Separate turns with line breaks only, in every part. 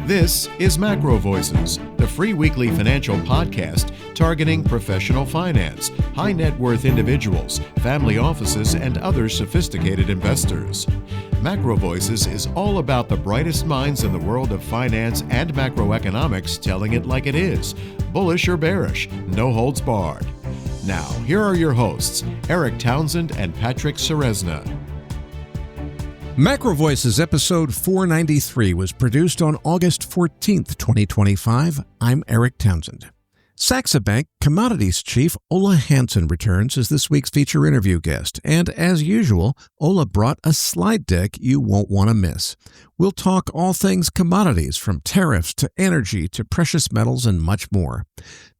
This is MacroVoices, the free weekly financial podcast targeting professional finance, high net worth individuals, family offices, and other sophisticated investors. MacroVoices is all about the brightest minds in the world of finance and macroeconomics telling it like it is, bullish or bearish, no holds barred. Now, here are your hosts, Eric Townsend and Patrick Ceresna.
MacroVoices episode 493 was produced on August 14th, 2025. I'm Eric Townsend. Saxo Bank Commodities Chief Ole Hansen returns as this week's feature interview guest. And as usual, Ole brought a slide deck you won't want to miss. We'll talk all things commodities, from tariffs to energy to precious metals and much more.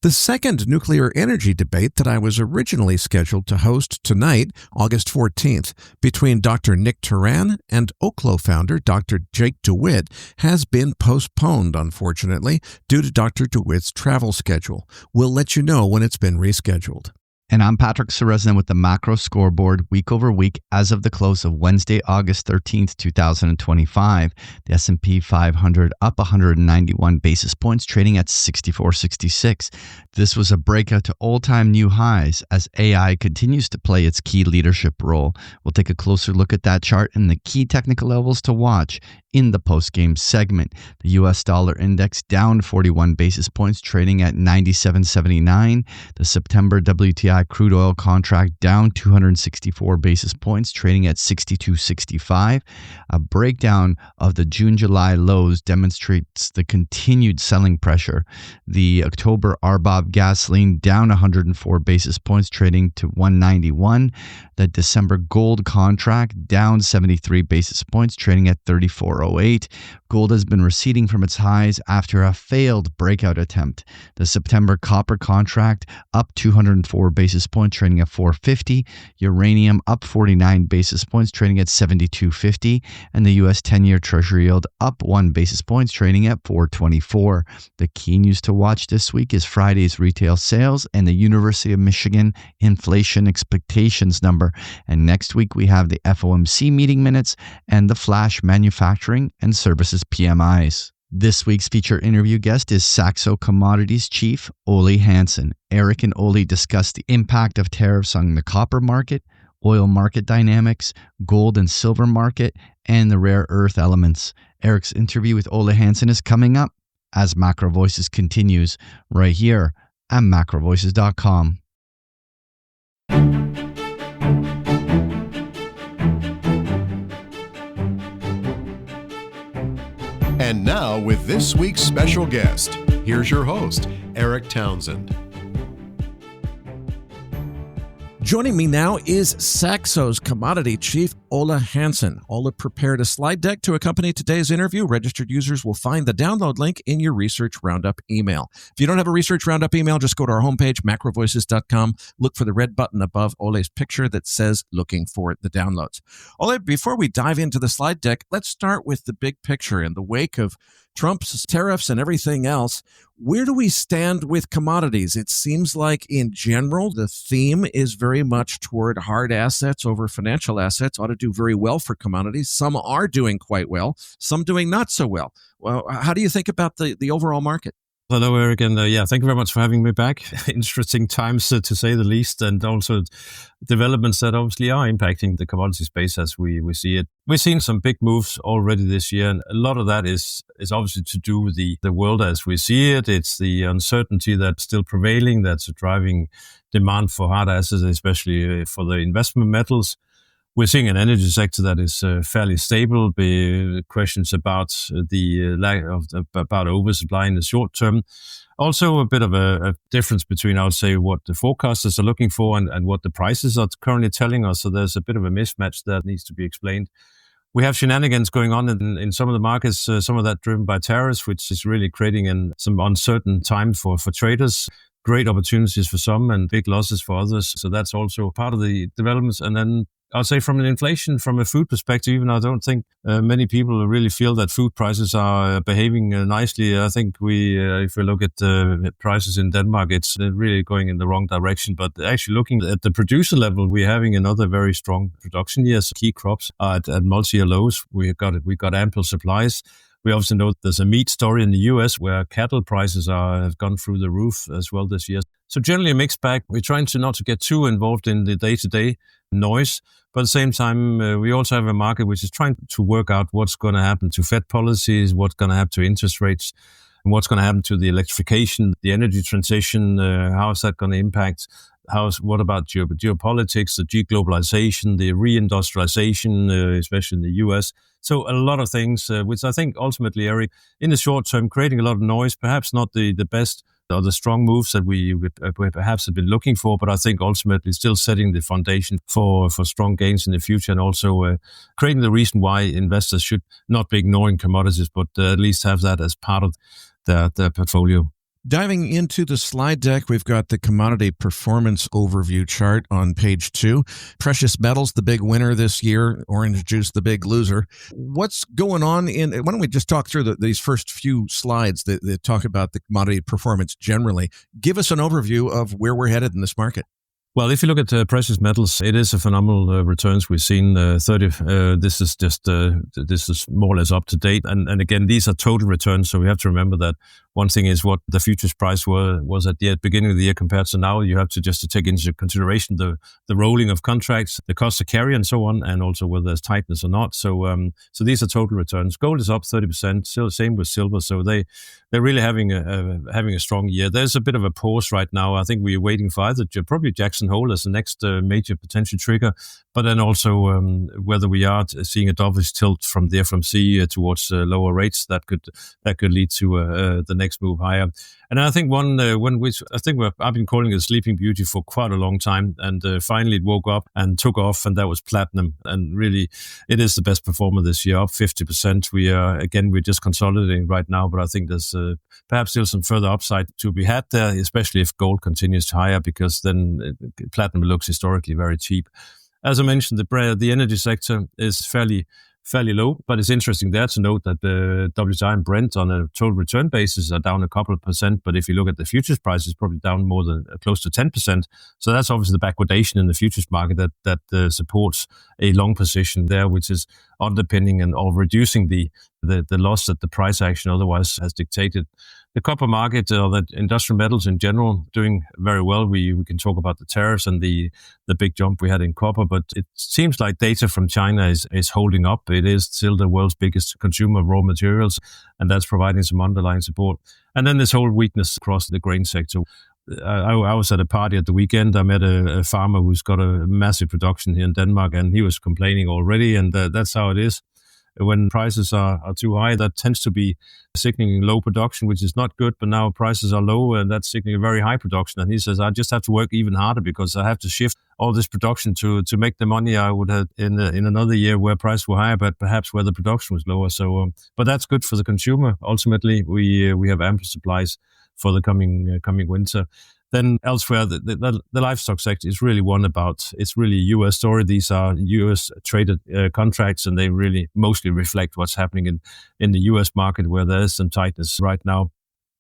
The second nuclear energy debate that I was originally scheduled to host tonight, August 14th, between Dr. Nick Turan and Oklo founder Dr. Jake DeWitt has been postponed, unfortunately, due to Dr. DeWitt's travel schedule. We'll let you know when it's been rescheduled.
And I'm Patrick Ceresna with the Macro Scoreboard week over week as of the close of Wednesday, August 13th, 2025. The S&P 500 up 191 basis points, trading at 64.66. This was a breakout to all-time new highs as AI continues to play its key leadership role. We'll take a closer look at that chart and the key technical levels to watch in the post-game segment. The U.S. dollar index down 41 basis points, trading at 97.79. The September WTI crude oil contract down 264 basis points, trading at 62.65. A breakdown of the June-July lows demonstrates the continued selling pressure. The October RBOB gasoline down 104 basis points, trading to 191. The December gold contract down 73 basis points, trading at 34.08. Gold has been receding from its highs after a failed breakout attempt. The September copper contract up 204 basis points, trading at 450. Uranium up 49 basis points, trading at 72.50. And the U.S. 10-year Treasury yield up 1 basis point, trading at 424. The key news to watch this week is Friday's retail sales and the University of Michigan inflation expectations number. And next week we have the FOMC meeting minutes and the flash manufacturing and services PMIs. This week's feature interview guest is Saxo Commodities Chief Ole Hansen. Eric and Ole discuss the impact of tariffs on the copper market, oil market dynamics, gold and silver market, and the rare earth elements. Eric's interview with Ole Hansen is coming up as MacroVoices continues right here at MacroVoices.com.
And now, with this week's special guest, here's your host, Eric Townsend.
Joining me now is Saxo's commodity chief, Ole Hansen. Ole prepared a slide deck to accompany today's interview. Registered users will find the download link in your Research Roundup email. If you don't have a Research Roundup email, just go to our homepage, macrovoices.com. Look for the red button above Ole's picture that says looking for the downloads. Ole, before we dive into the slide deck, let's start with the big picture. In the wake of Trump's tariffs and everything else, where do we stand with commodities? It seems like in general, the theme is very much toward hard assets over financial assets. Ought to do very well for commodities. Some are doing quite well, some doing not so well. Well, how do you think about the overall market?
Hello, Eric, and thank you very much for having me back. Interesting times, to say the least, and also developments that obviously are impacting the commodity space as we see it. We've seen some big moves already this year, and a lot of that is obviously to do with the world as we see it. It's the uncertainty that's still prevailing that's driving demand for hard assets, especially for the investment metals. We're seeing an energy sector that is fairly stable. Questions about the lack of about oversupply in the short term. Also, a bit of a difference between, I would say, what the forecasters are looking for and what the prices are currently telling us. So there's a bit of a mismatch that needs to be explained. We have shenanigans going on in some of the markets, some of that driven by tariffs, which is really creating some uncertain time for traders. Great opportunities for some and big losses for others. So that's also part of the developments. And then I'll say from a food perspective, even I don't think many people really feel that food prices are behaving nicely. I think if we look at prices in Denmark, it's really going in the wrong direction. But actually looking at the producer level, we're having another very strong production year. So key crops are at multi-year lows. We got ample supplies. We also know there's a meat story in the US where cattle prices have gone through the roof as well this year. So generally a mixed bag. We're trying not to get too involved in the day-to-day noise, but at the same time, we also have a market which is trying to work out what's going to happen to Fed policies, what's going to happen to interest rates, and what's going to happen to the electrification, the energy transition, how is that going to impact? What about geopolitics, the deglobalization, the reindustrialization, especially in the US? So a lot of things, which I think ultimately, Eric, in the short term, creating a lot of noise, perhaps not the best or the strong moves that we perhaps have been looking for, but I think ultimately still setting the foundation for strong gains in the future, and also creating the reason why investors should not be ignoring commodities, but at least have that as part of their portfolio.
Diving into the slide deck, we've got the commodity performance overview chart on page 2. Precious metals, the big winner this year. Orange juice, the big loser. What's going on why don't we just talk through these first few slides that talk about the commodity performance generally. Give us an overview of where we're headed in this market.
Well, if you look at precious metals, it is a phenomenal returns. We've seen 30. This is more or less up to date, and again, these are total returns. So we have to remember that one thing is what the futures price was at the beginning of the year compared to now. You have to take into consideration the rolling of contracts, the cost of carry, and so on, and also whether there's tightness or not. So these are total returns. Gold is up 30%. Still same with silver. So they're really having a strong year. There's a bit of a pause right now. I think we're waiting for probably Jackson Hole as the next major potential trigger, but then also whether we are seeing a dovish tilt from the FOMC towards lower rates that could lead to the next move higher. And I think I've been calling it a sleeping beauty for quite a long time, and finally it woke up and took off, and that was platinum. And really, it is the best performer this year, up 50%. We're just consolidating right now, but I think there's perhaps still some further upside to be had there, especially if gold continues higher, because then platinum looks historically very cheap. As I mentioned, the energy sector is fairly low, but it's interesting there to note that the WTI and Brent on a total return basis are down a couple of percent, but if you look at the futures price, it's probably down more than close to 10%. So that's obviously the backwardation in the futures market that supports a long position there, which is underpinning or reducing the loss that the price action otherwise has dictated. The copper market, the industrial metals in general, doing very well. We can talk about the tariffs and the big jump we had in copper, but it seems like data from China is holding up. It is still the world's biggest consumer of raw materials, and that's providing some underlying support. And then this whole weakness across the grain sector. I was at a party at the weekend. I met a farmer who's got a massive production here in Denmark, and he was complaining already, and that's how it is. When prices are too high, that tends to be signaling low production, which is not good. But now prices are low, and that's signaling a very high production. And he says, I just have to work even harder because I have to shift all this production to make the money I would have in another year where prices were higher, but perhaps where the production was lower. So, but that's good for the consumer. Ultimately, we have ample supplies for the coming winter. Then elsewhere, the livestock sector is really it's really a U.S. story. These are U.S. traded contracts, and they really mostly reflect what's happening in the U.S. market, where there is some tightness right now.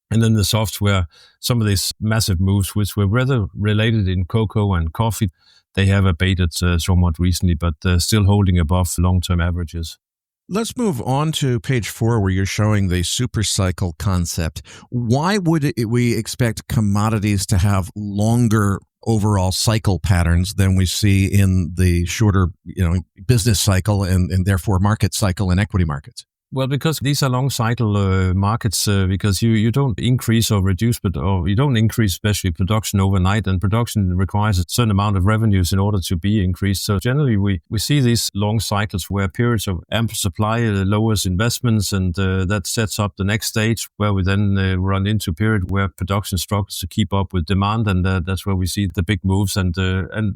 And then the software, some of these massive moves, which were rather related in cocoa and coffee, they have abated somewhat recently, but still holding above long-term averages.
Let's move on to page 4, where you're showing the super cycle concept. Why would we expect commodities to have longer overall cycle patterns than we see in the shorter, business cycle and therefore market cycle and equity markets?
Well, because these are long cycle markets, because you don't increase or reduce, or you don't increase especially production overnight, and production requires a certain amount of revenues in order to be increased. So generally, we see these long cycles where periods of ample supply lowers investments, and that sets up the next stage where we then run into a period where production struggles to keep up with demand, and that's where we see the big moves. And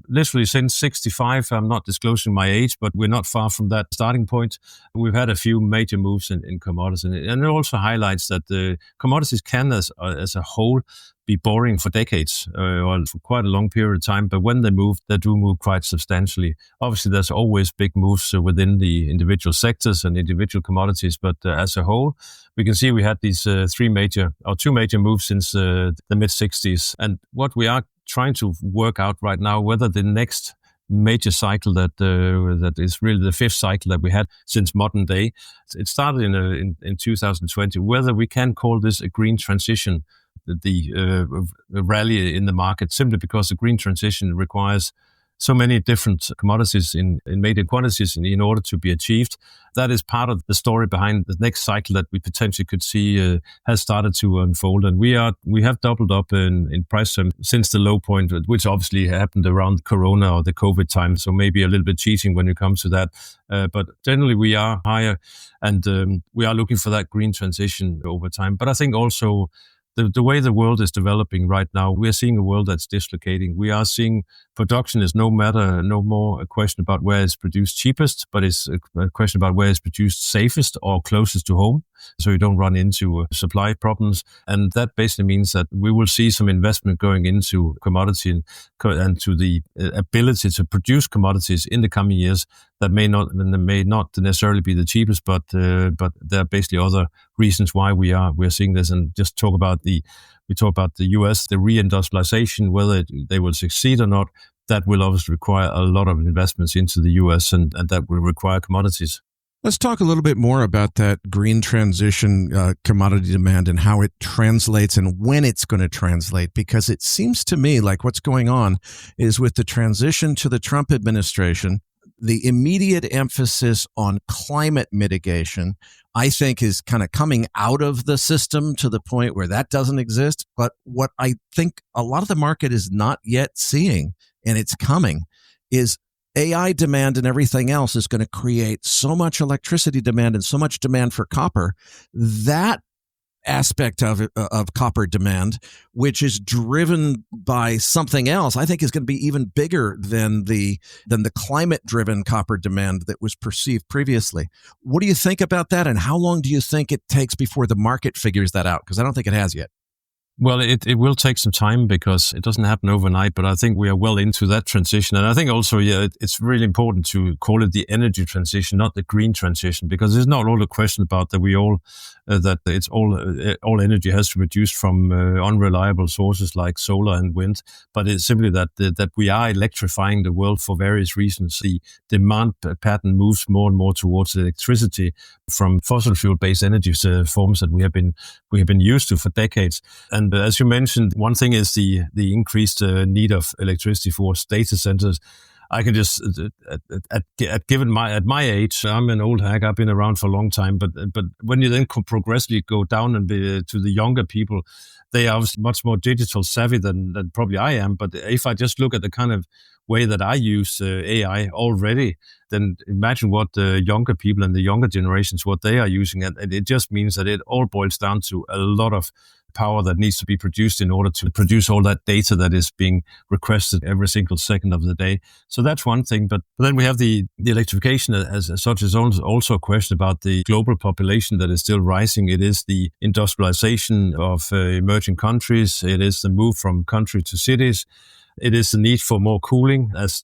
literally since 65, I'm not disclosing my age, but we're not far from that starting point. We've had a few major moves in commodities, and it also highlights that the commodities can, as a whole, be boring for decades or for quite a long period of time. But when they do move quite substantially. Obviously, there's always big moves within the individual sectors and individual commodities, but as a whole, we can see we had these two major moves since the mid-60s. And what we are trying to work out right now, whether the next major cycle that is really the fifth cycle that we had since modern day. It started in 2020. Whether we can call this a green transition, the rally in the market, simply because the green transition requires so many different commodities in made in quantities in order to be achieved. That is part of the story behind the next cycle that we potentially could see has started to unfold. And we have doubled up in price terms since the low point, which obviously happened around Corona or the COVID time. So maybe a little bit cheating when it comes to that. But generally we are higher, and we are looking for that green transition over time. But I think also the way the world is developing right now, we are seeing a world that's dislocating. We are seeing production is no more a question about where it's produced cheapest, but it's a question about where it's produced safest or closest to home, so you don't run into supply problems. And that basically means that we will see some investment going into commodity and to the ability to produce commodities in the coming years that may not necessarily be the cheapest, but there are basically other reasons why we are seeing this. And just talk about the US, the reindustrialization, whether they will succeed or not, that will obviously require a lot of investments into the US, and that will require commodities.
Let's talk a little bit more about that green transition commodity demand and how it translates and when it's going to translate, because it seems to me like what's going on is with the transition to the Trump administration, the immediate emphasis on climate mitigation, I think, is kind of coming out of the system to the point where that doesn't exist. But what I think a lot of the market is not yet seeing, and it's coming, is AI demand and everything else is going to create so much electricity demand and so much demand for copper. That aspect of copper demand, which is driven by something else, I think is going to be even bigger than the climate-driven copper demand that was perceived previously. What do you think about that, and how long do you think it takes before the market figures that out? Because I don't think it has yet.
Well, it will take some time because it doesn't happen overnight, but I think we are well into that transition. And I think also, it's really important to call it the energy transition, not the green transition, because there's not all a question about that all energy has to be produced from unreliable sources like solar and wind, but it's simply that we are electrifying the world for various reasons. The demand pattern moves more and more towards electricity from fossil fuel-based energy forms that we have been used to for decades. And as you mentioned, one thing is the increased need of electricity for data centers. I can just, at my age, I'm an old hag. I've been around for a long time. But when you then progressively go down and to the younger people, they are much more digital savvy than probably I am. But if I just look at the kind of way that I use AI already, then imagine what the younger people and the younger generations, what they are using. And it just means that it all boils down to a lot of power that needs to be produced in order to produce all that data that is being requested every single second of the day. So that's one thing. But then we have the electrification as such is also a question about the global population that is still rising. It is the industrialization of emerging countries. It is the move from country to cities. It is the need for more cooling as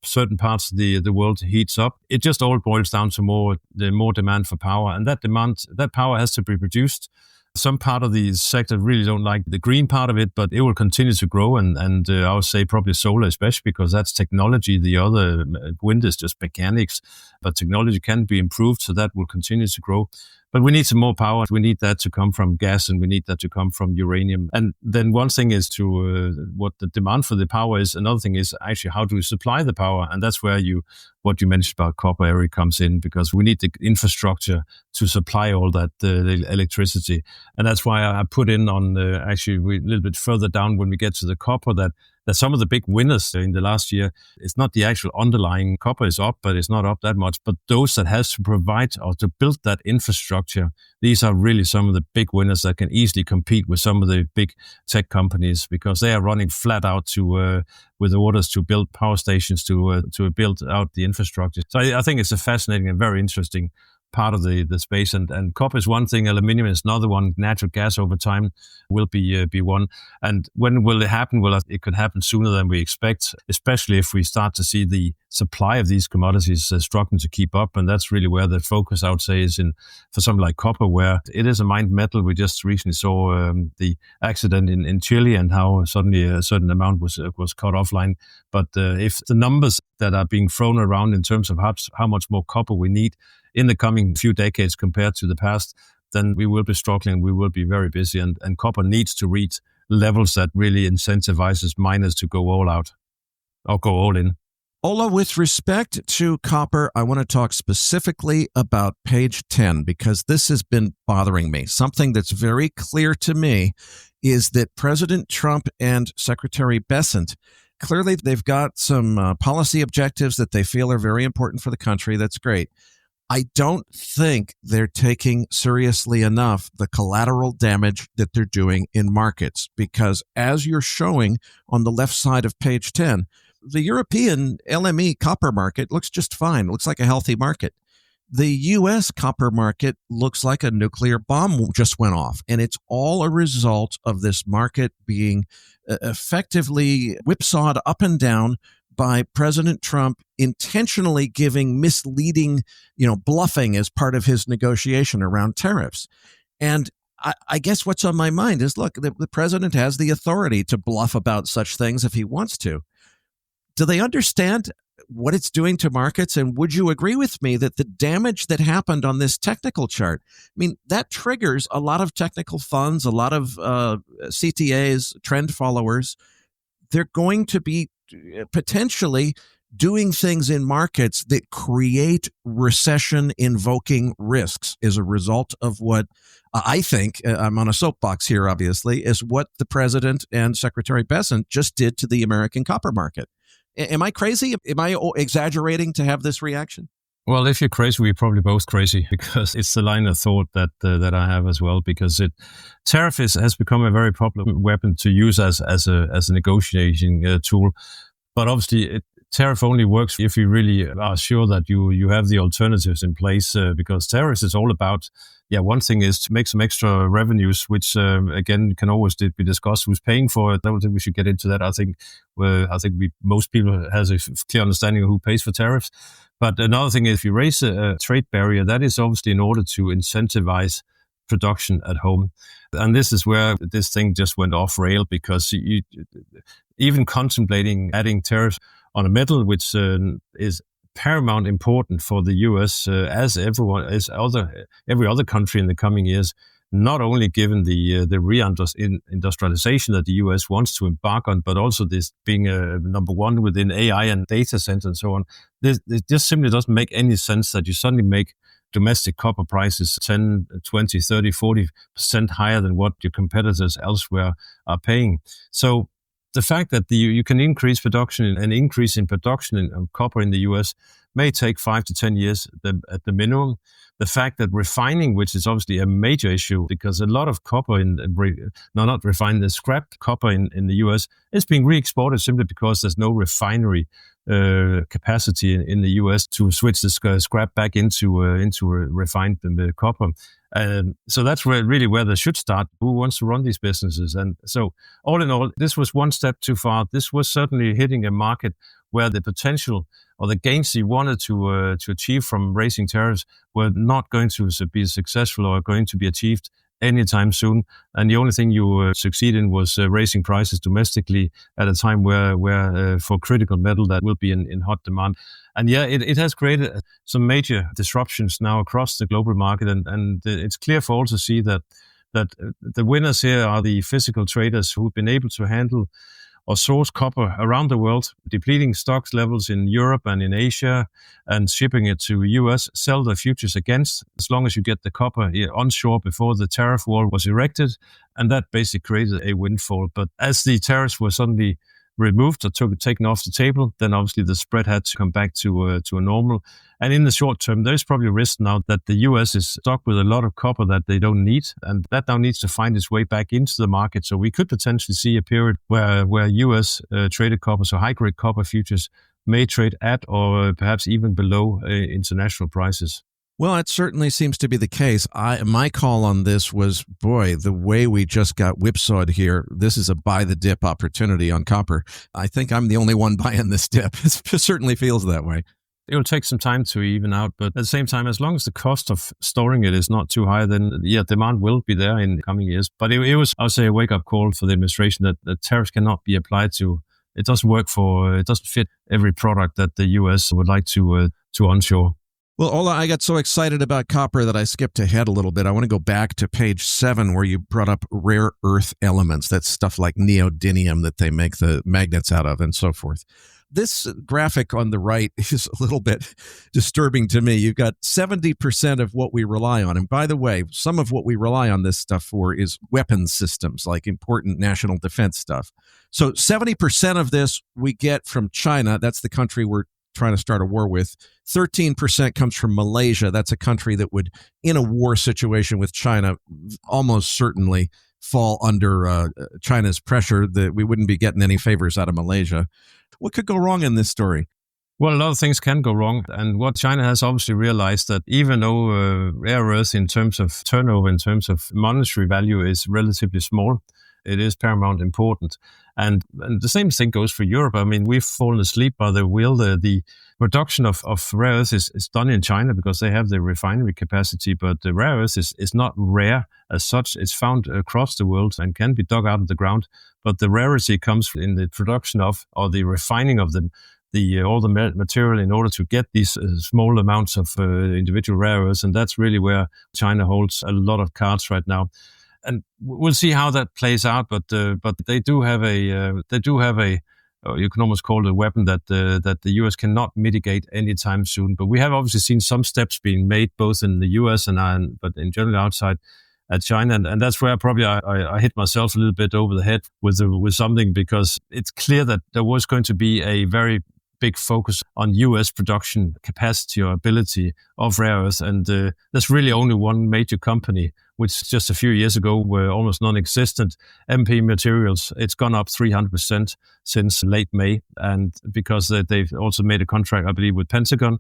certain parts of the world heats up. It just all boils down to more demand for power, and that power has to be produced. Some part of the sector really don't like the green part of it, but it will continue to grow. And I would say probably solar, especially because that's technology. The other wind is just mechanics, but technology can be improved, so that will continue to grow. But we need some more power. We need that to come from gas, and we need that to come from uranium. And then one thing is to what the demand for the power is. Another thing is actually how do we supply the power? And that's where what you mentioned about copper, Eric, comes in, because we need the infrastructure to supply all that the electricity. And that's why I put in on actually a little bit further down when we get to the copper that some of the big winners in the last year, it's not the actual underlying copper is up, but it's not up that much. But those that has to provide or to build that infrastructure, these are really some of the big winners that can easily compete with some of the big tech companies, because they are running flat out with orders to build power stations to build out the infrastructure. So I think it's a fascinating and very interesting part of the space. And copper is one thing, aluminium is another one, natural gas over time will be one. And when will it happen? Well, it could happen sooner than we expect, especially if we start to see the supply of these commodities struggling to keep up. And that's really where the focus, I would say, is for something like copper, where it is a mined metal. We just recently saw the accident in Chile and how suddenly a certain amount was cut offline. But if the numbers that are being thrown around in terms of how much more copper we need in the coming few decades compared to the past, then we will be struggling. We will be very busy, and copper needs to reach levels that really incentivizes miners to go all out or go all in.
Ola, with respect to copper, I want to talk specifically about page 10, because this has been bothering me. Something that's very clear to me is that President Trump and Secretary Bessent, clearly they've got some policy objectives that they feel are very important for the country. That's great. I don't think they're taking seriously enough the collateral damage that they're doing in markets, because as you're showing on the left side of page 10, the European LME copper market looks just fine. It looks like a healthy market. The U.S. copper market looks like a nuclear bomb just went off, and it's all a result of this market being effectively whipsawed up and down by President Trump intentionally giving misleading, bluffing as part of his negotiation around tariffs. And I guess what's on my mind is, look, the president has the authority to bluff about such things if he wants to. Do they understand what it's doing to markets? And would you agree with me that the damage that happened on this technical chart, that triggers a lot of technical funds, a lot of CTAs, trend followers. They're going to be potentially doing things in markets that create recession-invoking risks as a result of what I think, I'm on a soapbox here, obviously, is what the president and Secretary Bessent just did to the American copper market. Am I crazy? Am I exaggerating to have this reaction?
Well, if you're crazy, we're probably both crazy, because it's the line of thought that I have as well. Because tariff has become a very popular weapon to use as a negotiating tool, but obviously tariff only works if you really are sure that you have the alternatives in place. Because tariffs is all about, one thing is to make some extra revenues, which again can always be discussed who's paying for it. I don't think we should get into that. I think most people has a clear understanding of who pays for tariffs. But another thing is, if you raise a trade barrier, that is obviously in order to incentivize production at home. And this is where this thing just went off rail, because you even contemplating adding tariffs on a metal, which is paramount important for the U.S. As every other country in the coming years, not only given the reindustrialization that the U.S. wants to embark on, but also this being number one within AI and data centers and so on. It just simply doesn't make any sense that you suddenly make domestic copper prices 10, 20, 30, 40% higher than what your competitors elsewhere are paying. So the fact that you can increase production, an increase in production in copper in the U.S. may take 5 to 10 years at the minimum. The fact that refining, which is obviously a major issue, because a lot of copper not refined, the scrap copper in the U.S. is being re-exported simply because there's no refinery capacity in the U.S. to switch the scrap back into refined copper. So that's really where they should start. Who wants to run these businesses? And so all in all, this was one step too far. This was certainly hitting a market where the potential or the gains you wanted to achieve from raising tariffs were not going to be successful or going to be achieved anytime soon. And the only thing you succeed in was raising prices domestically at a time where for critical metal that will be in hot demand. And it has created some major disruptions now across the global market. And it's clear for all to see that the winners here are the physical traders who've been able to handle or source copper around the world, depleting stocks levels in Europe and in Asia and shipping it to US, sell the futures against, as long as you get the copper onshore before the tariff wall was erected. And that basically created a windfall. But as the tariffs were suddenly removed or taken off the table, then obviously the spread had to come back to a normal. And in the short term, there's probably a risk now that the US is stuck with a lot of copper that they don't need, and that now needs to find its way back into the market. So we could potentially see a period where US traded copper, so high-grade copper futures, may trade at or perhaps even below international prices.
Well, it certainly seems to be the case. My call on this was, boy, the way we just got whipsawed here, this is a buy the dip opportunity on copper. I think I'm the only one buying this dip. It certainly feels that way.
It will take some time to even out, but at the same time, as long as the cost of storing it is not too high, then demand will be there in the coming years. But it was, I would say, a wake-up call for the administration that tariffs cannot be applied to. It doesn't fit every product that the U.S. would like to onshore.
Well, Ola, I got so excited about copper that I skipped ahead a little bit. I want to go back to page 7 where you brought up rare earth elements. That's stuff like neodymium that they make the magnets out of and so forth. This graphic on the right is a little bit disturbing to me. You've got 70% of what we rely on. And by the way, some of what we rely on this stuff for is weapons systems, like important national defense stuff. So 70% of this we get from China. That's the country we're trying to start a war with. 13% comes from Malaysia. That's a country that would, in a war situation with China, almost certainly fall under China's pressure, that we wouldn't be getting any favors out of Malaysia. What could go wrong in this story?
Well, a lot of things can go wrong. And what China has obviously realized that even though rare earth in terms of turnover, in terms of monetary value is relatively small, it is paramount important. And the same thing goes for Europe. I mean, we've fallen asleep by the wheel. The production of rare earth is done in China because they have the refinery capacity, but the rare earth is not rare as such. It's found across the world and can be dug out of the ground. But the rarity comes in the production of, or the refining of them, all the material in order to get these small amounts of individual rare earths. And that's really where China holds a lot of cards right now. And we'll see how that plays out. But they do have a you can almost call it a weapon that the US cannot mitigate anytime soon. But we have obviously seen some steps being made both in the US but in general outside at China, and that's where probably I hit myself a little bit over the head with something, because it's clear that there was going to be a very big focus on US production capacity or ability of rare earths, and there's really only one major company, which just a few years ago were almost non-existent, MP Materials. It's gone up 300% since late May, and because they've also made a contract, I believe, with Pentagon,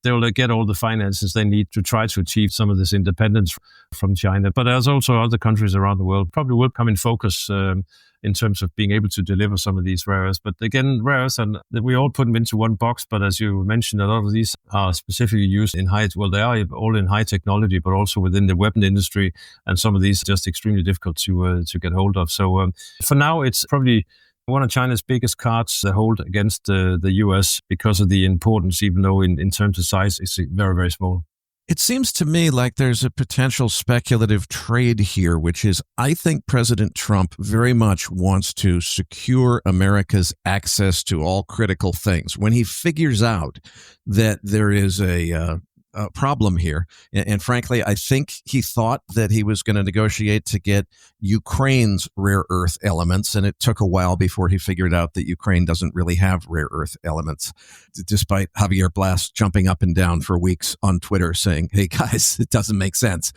they'll get all the finances they need to try to achieve some of this independence from China. But there's also other countries around the world probably will come in focus in terms of being able to deliver some of these rare earths. But again, rare earths, and we all put them into one box. But as you mentioned, a lot of these are specifically used in they are all in high technology, but also within the weapon industry. And some of these are just extremely difficult to get hold of. So for now, it's probably one of China's biggest cards they hold against the US because of the importance, even though in terms of size, it's very, very small.
It seems to me like there's a potential speculative trade here, which is I think President Trump very much wants to secure America's access to all critical things. When he figures out that there is a problem here, and frankly, I think he thought that he was going to negotiate to get Ukraine's rare earth elements, and it took a while before he figured out that Ukraine doesn't really have rare earth elements, despite Javier Blas jumping up and down for weeks on Twitter saying, hey guys, it doesn't make sense.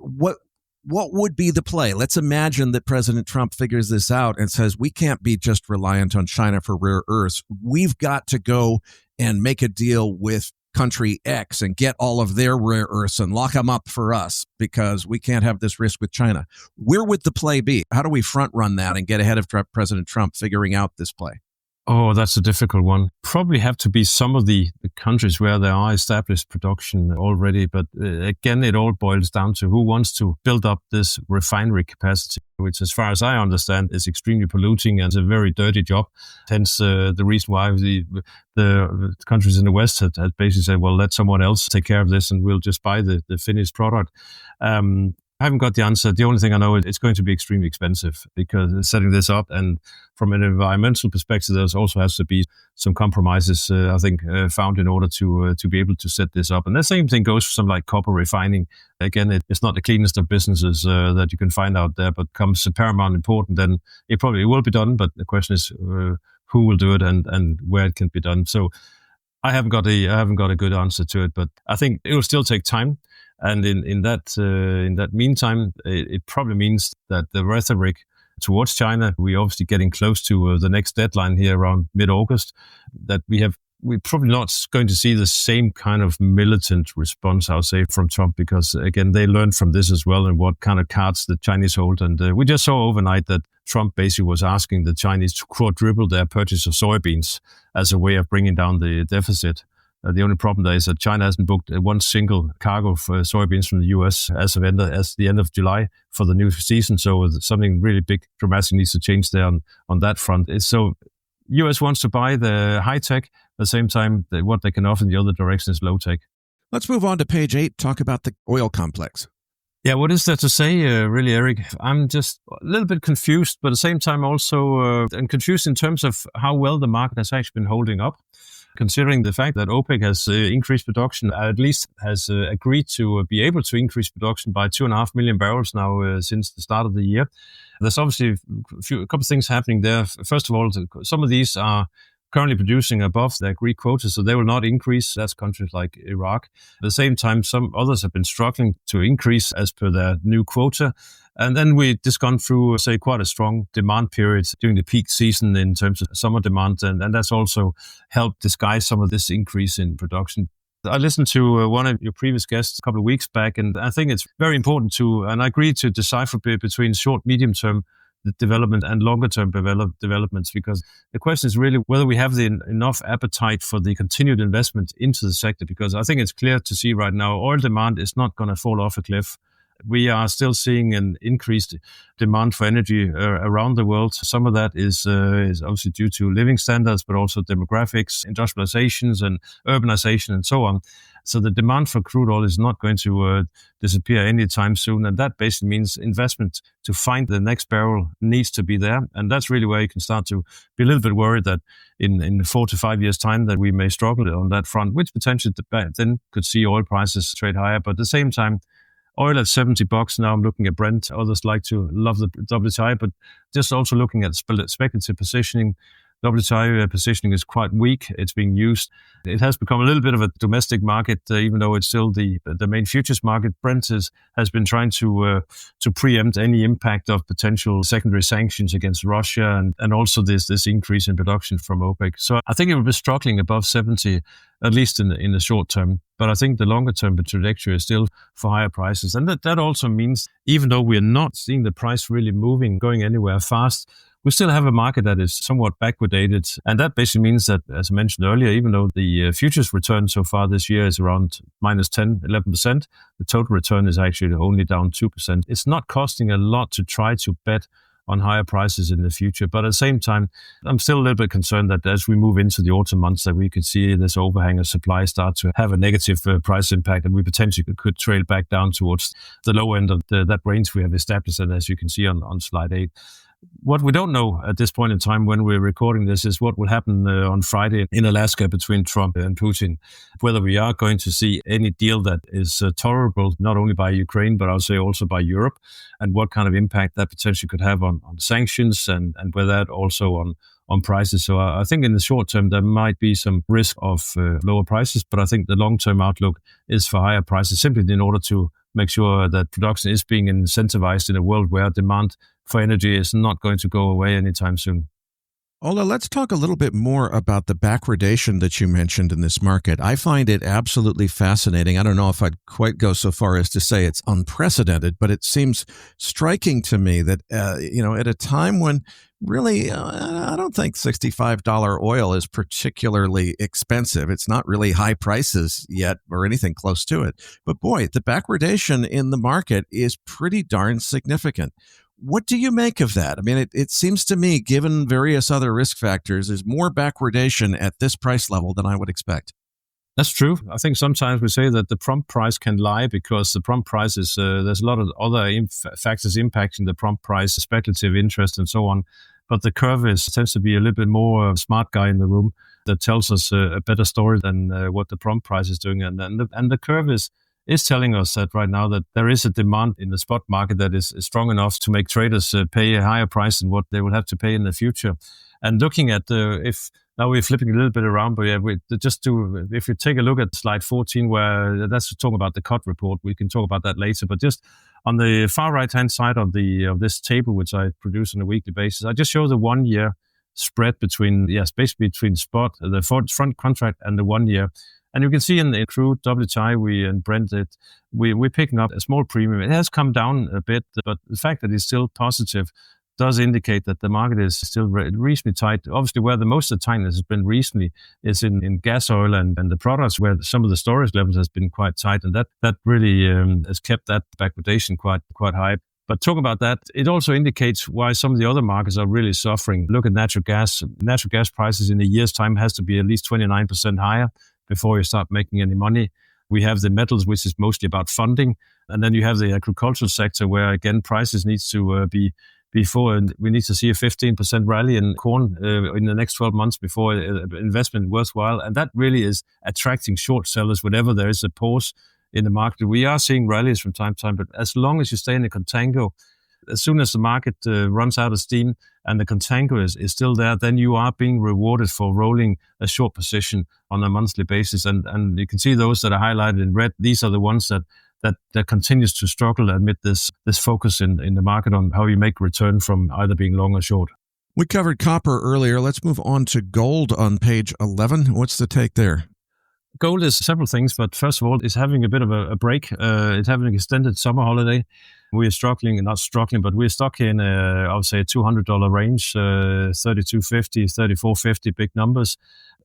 What would be the play? Let's imagine that President Trump figures this out and says, we can't be just reliant on China for rare earths. We've got to go and make a deal with country X and get all of their rare earths and lock them up for us because we can't have this risk with China. Where would the play be? How do we front run that and get ahead of President Trump figuring out this play?
Oh, that's a difficult one. Probably have to be some of the countries where there are established production already. But again, it all boils down to who wants to build up this refinery capacity, which, as far as I understand, is extremely polluting and is a very dirty job. Hence, the reason why the countries in the West had basically said, well, let someone else take care of this and we'll just buy the finished product. I haven't got the answer. The only thing I know is it's going to be extremely expensive because setting this up, and from an environmental perspective, there also has to be some compromises, I think, found in order to be able to set this up. And the same thing goes for some like copper refining. Again, it's not the cleanest of businesses that you can find out there, but comes paramount important, then it probably will be done. But the question is who will do it and where it can be done. So I haven't got a good answer to it, but I think it will still take time. And in that meantime, it probably means that the rhetoric towards China, we're obviously getting close to the next deadline here around mid-August, that we have we're probably not going to see the same kind of militant response, I would say, from Trump, because, again, they learned from this as well and what kind of cards the Chinese hold. And we just saw overnight that Trump basically was asking the Chinese to quadruple their purchase of soybeans as a way of bringing down the deficit. The only problem there is that China hasn't booked one single cargo for soybeans from the US as the end of July for the new season. So something really big, dramatic needs to change there on that front. So US wants to buy the high tech. At the same time, what they can offer in the other direction is low tech.
Let's move on to page 8, talk about the oil complex.
Yeah, what is there to say, really, Eric? I'm just a little bit confused, but at the same time also I'm confused in terms of how well the market has actually been holding up, considering the fact that OPEC has increased production, at least has agreed to be able to increase production by 2.5 million barrels now since the start of the year. There's obviously a couple of things happening there. First of all, some of these are currently producing above their agreed quota, so they will not increase. That's countries like Iraq. At the same time, some others have been struggling to increase as per their new quota. And then we've just gone through, say, quite a strong demand period during the peak season in terms of summer demand, and that's also helped disguise some of this increase in production. I listened to one of your previous guests a couple of weeks back, and I think it's very important and I agree to decipher between short, medium-term development and longer-term developments, because the question is really whether we have enough appetite for the continued investment into the sector, because I think it's clear to see right now oil demand is not going to fall off a cliff. We are still seeing an increased demand for energy around the world. Some of that is obviously due to living standards, but also demographics, industrializations, and urbanization, and so on. So the demand for crude oil is not going to disappear anytime soon. And that basically means investment to find the next barrel needs to be there. And that's really where you can start to be a little bit worried that in 4 to 5 years' time that we may struggle on that front, which potentially then could see oil prices trade higher. But at the same time, oil at $70 now. I'm looking at Brent. Others like to love the WTI, but just also looking at speculative positioning. WTI positioning is quite weak. It's being used. It has become a little bit of a domestic market, even though it's still the main futures market. Brent has been trying to preempt any impact of potential secondary sanctions against Russia, and also this increase in production from OPEC. So I think it will be struggling above 70, at least in the short term. But I think the longer term, the trajectory is still for higher prices. And that also means, even though we're not seeing the price really going anywhere fast, we still have a market that is somewhat backwardated. And that basically means that, as I mentioned earlier, even though the futures return so far this year is around minus 10, 11%, the total return is actually only down 2%. It's not costing a lot to try to bet on higher prices in the future. But at the same time, I'm still a little bit concerned that as we move into the autumn months, that we could see this overhang of supply start to have a negative price impact, and we potentially could trail back down towards the low end of that range we have established, and as you can see on slide 8. What we don't know at this point in time when we're recording this is what will happen on Friday in Alaska between Trump and Putin, whether we are going to see any deal that is tolerable, not only by Ukraine, but I'll say also by Europe, and what kind of impact that potentially could have on sanctions and whether that also on prices. So I think in the short term, there might be some risk of lower prices, but I think the long-term outlook is for higher prices, simply in order to make sure that production is being incentivized in a world where demand for energy is not going to go away anytime soon.
Ola, let's talk a little bit more about the backwardation that you mentioned in this market. I find it absolutely fascinating. I don't know if I'd quite go so far as to say it's unprecedented, but it seems striking to me that, at a time when really, I don't think $65 oil is particularly expensive. It's not really high prices yet or anything close to it. But boy, the backwardation in the market is pretty darn significant. What do you make of that? I mean, it seems to me, given various other risk factors, there's more backwardation at this price level than I would expect.
That's true. I think sometimes we say that the prompt price can lie because the prompt price is, there's a lot of other factors impacting the prompt price, speculative interest and so on. But the curve tends to be a little bit more smart guy in the room that tells us a better story than what the prompt price is doing. And the curve is telling us that right now that there is a demand in the spot market that is strong enough to make traders pay a higher price than what they will have to pay in the future. And looking at if now we're flipping a little bit around, but if you take a look at slide 14, where that's talking about the cut report, we can talk about that later. But just on the far right hand side of this table, which I produce on a weekly basis, I just show the 1 year spread between, basically between spot, the front contract and the 1 year. And you can see in crude WTI and Brent, we're picking up a small premium. It has come down a bit, but the fact that it's still positive does indicate that the market is still reasonably tight. Obviously, where the most of the tightness has been recently is in gas oil and the products, where some of the storage levels has been quite tight, and that really has kept that backwardation quite high. But talk about that, it also indicates why some of the other markets are really suffering. Look at natural gas. Natural gas prices in a year's time has to be at least 29% higher before you start making any money. We have the metals, which is mostly about funding. And then you have the agricultural sector, where, again, prices needs to be before, and we need to see a 15% rally in corn in the next 12 months before investment worthwhile. And that really is attracting short sellers whenever there is a pause in the market. We are seeing rallies from time to time, but as long as you stay in the contango, as soon as the market runs out of steam and the contango is still there, then you are being rewarded for rolling a short position on a monthly basis. And you can see those that are highlighted in red. These are the ones that continues to struggle amid this focus in the market on how you make return from either being long or short.
We covered copper earlier. Let's move on to gold on page 11. What's the take there?
Gold is several things, but first of all, it's having a bit of a break. It's having an extended summer holiday. We're not struggling, but we're stuck in, I would say, a $200 range, $32.50, $34.50, big numbers.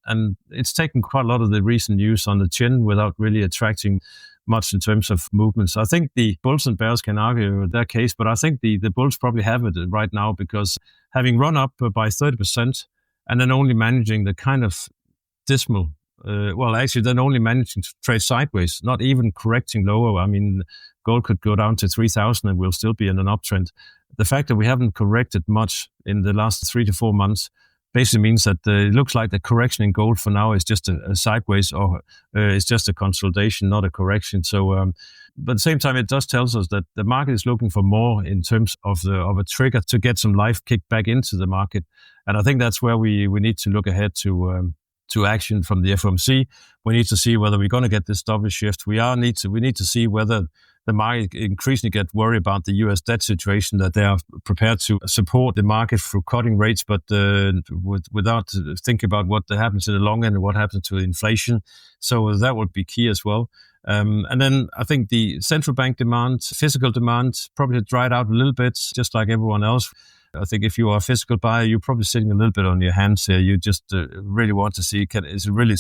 And it's taken quite a lot of the recent news on the chin without really attracting much in terms of movements. I think the bulls and bears can argue their case, but I think the bulls probably have it right now, because having run up by 30% and then only managing the kind of dismal, then only managing to trade sideways, not even correcting lower. I mean, gold could go down to 3,000 and we'll still be in an uptrend. The fact that we haven't corrected much in the last 3 to 4 months basically means that it looks like the correction in gold for now is just a sideways, or it's just a consolidation, not a correction. So, but at the same time, it does tell us that the market is looking for more in terms of a trigger to get some life kicked back into the market. And I think that's where we need to look ahead to action from the FOMC. We need to see whether we're going to get this double shift. We need to see whether the market increasingly get worried about the U.S. debt situation, that they are prepared to support the market through cutting rates, but without thinking about what happens in the long end and what happens to inflation. So that would be key as well. And then I think the central bank demand, physical demand, probably dried out a little bit, just like everyone else. I think if you are a physical buyer, you're probably sitting a little bit on your hands here. You just really want to see, does it really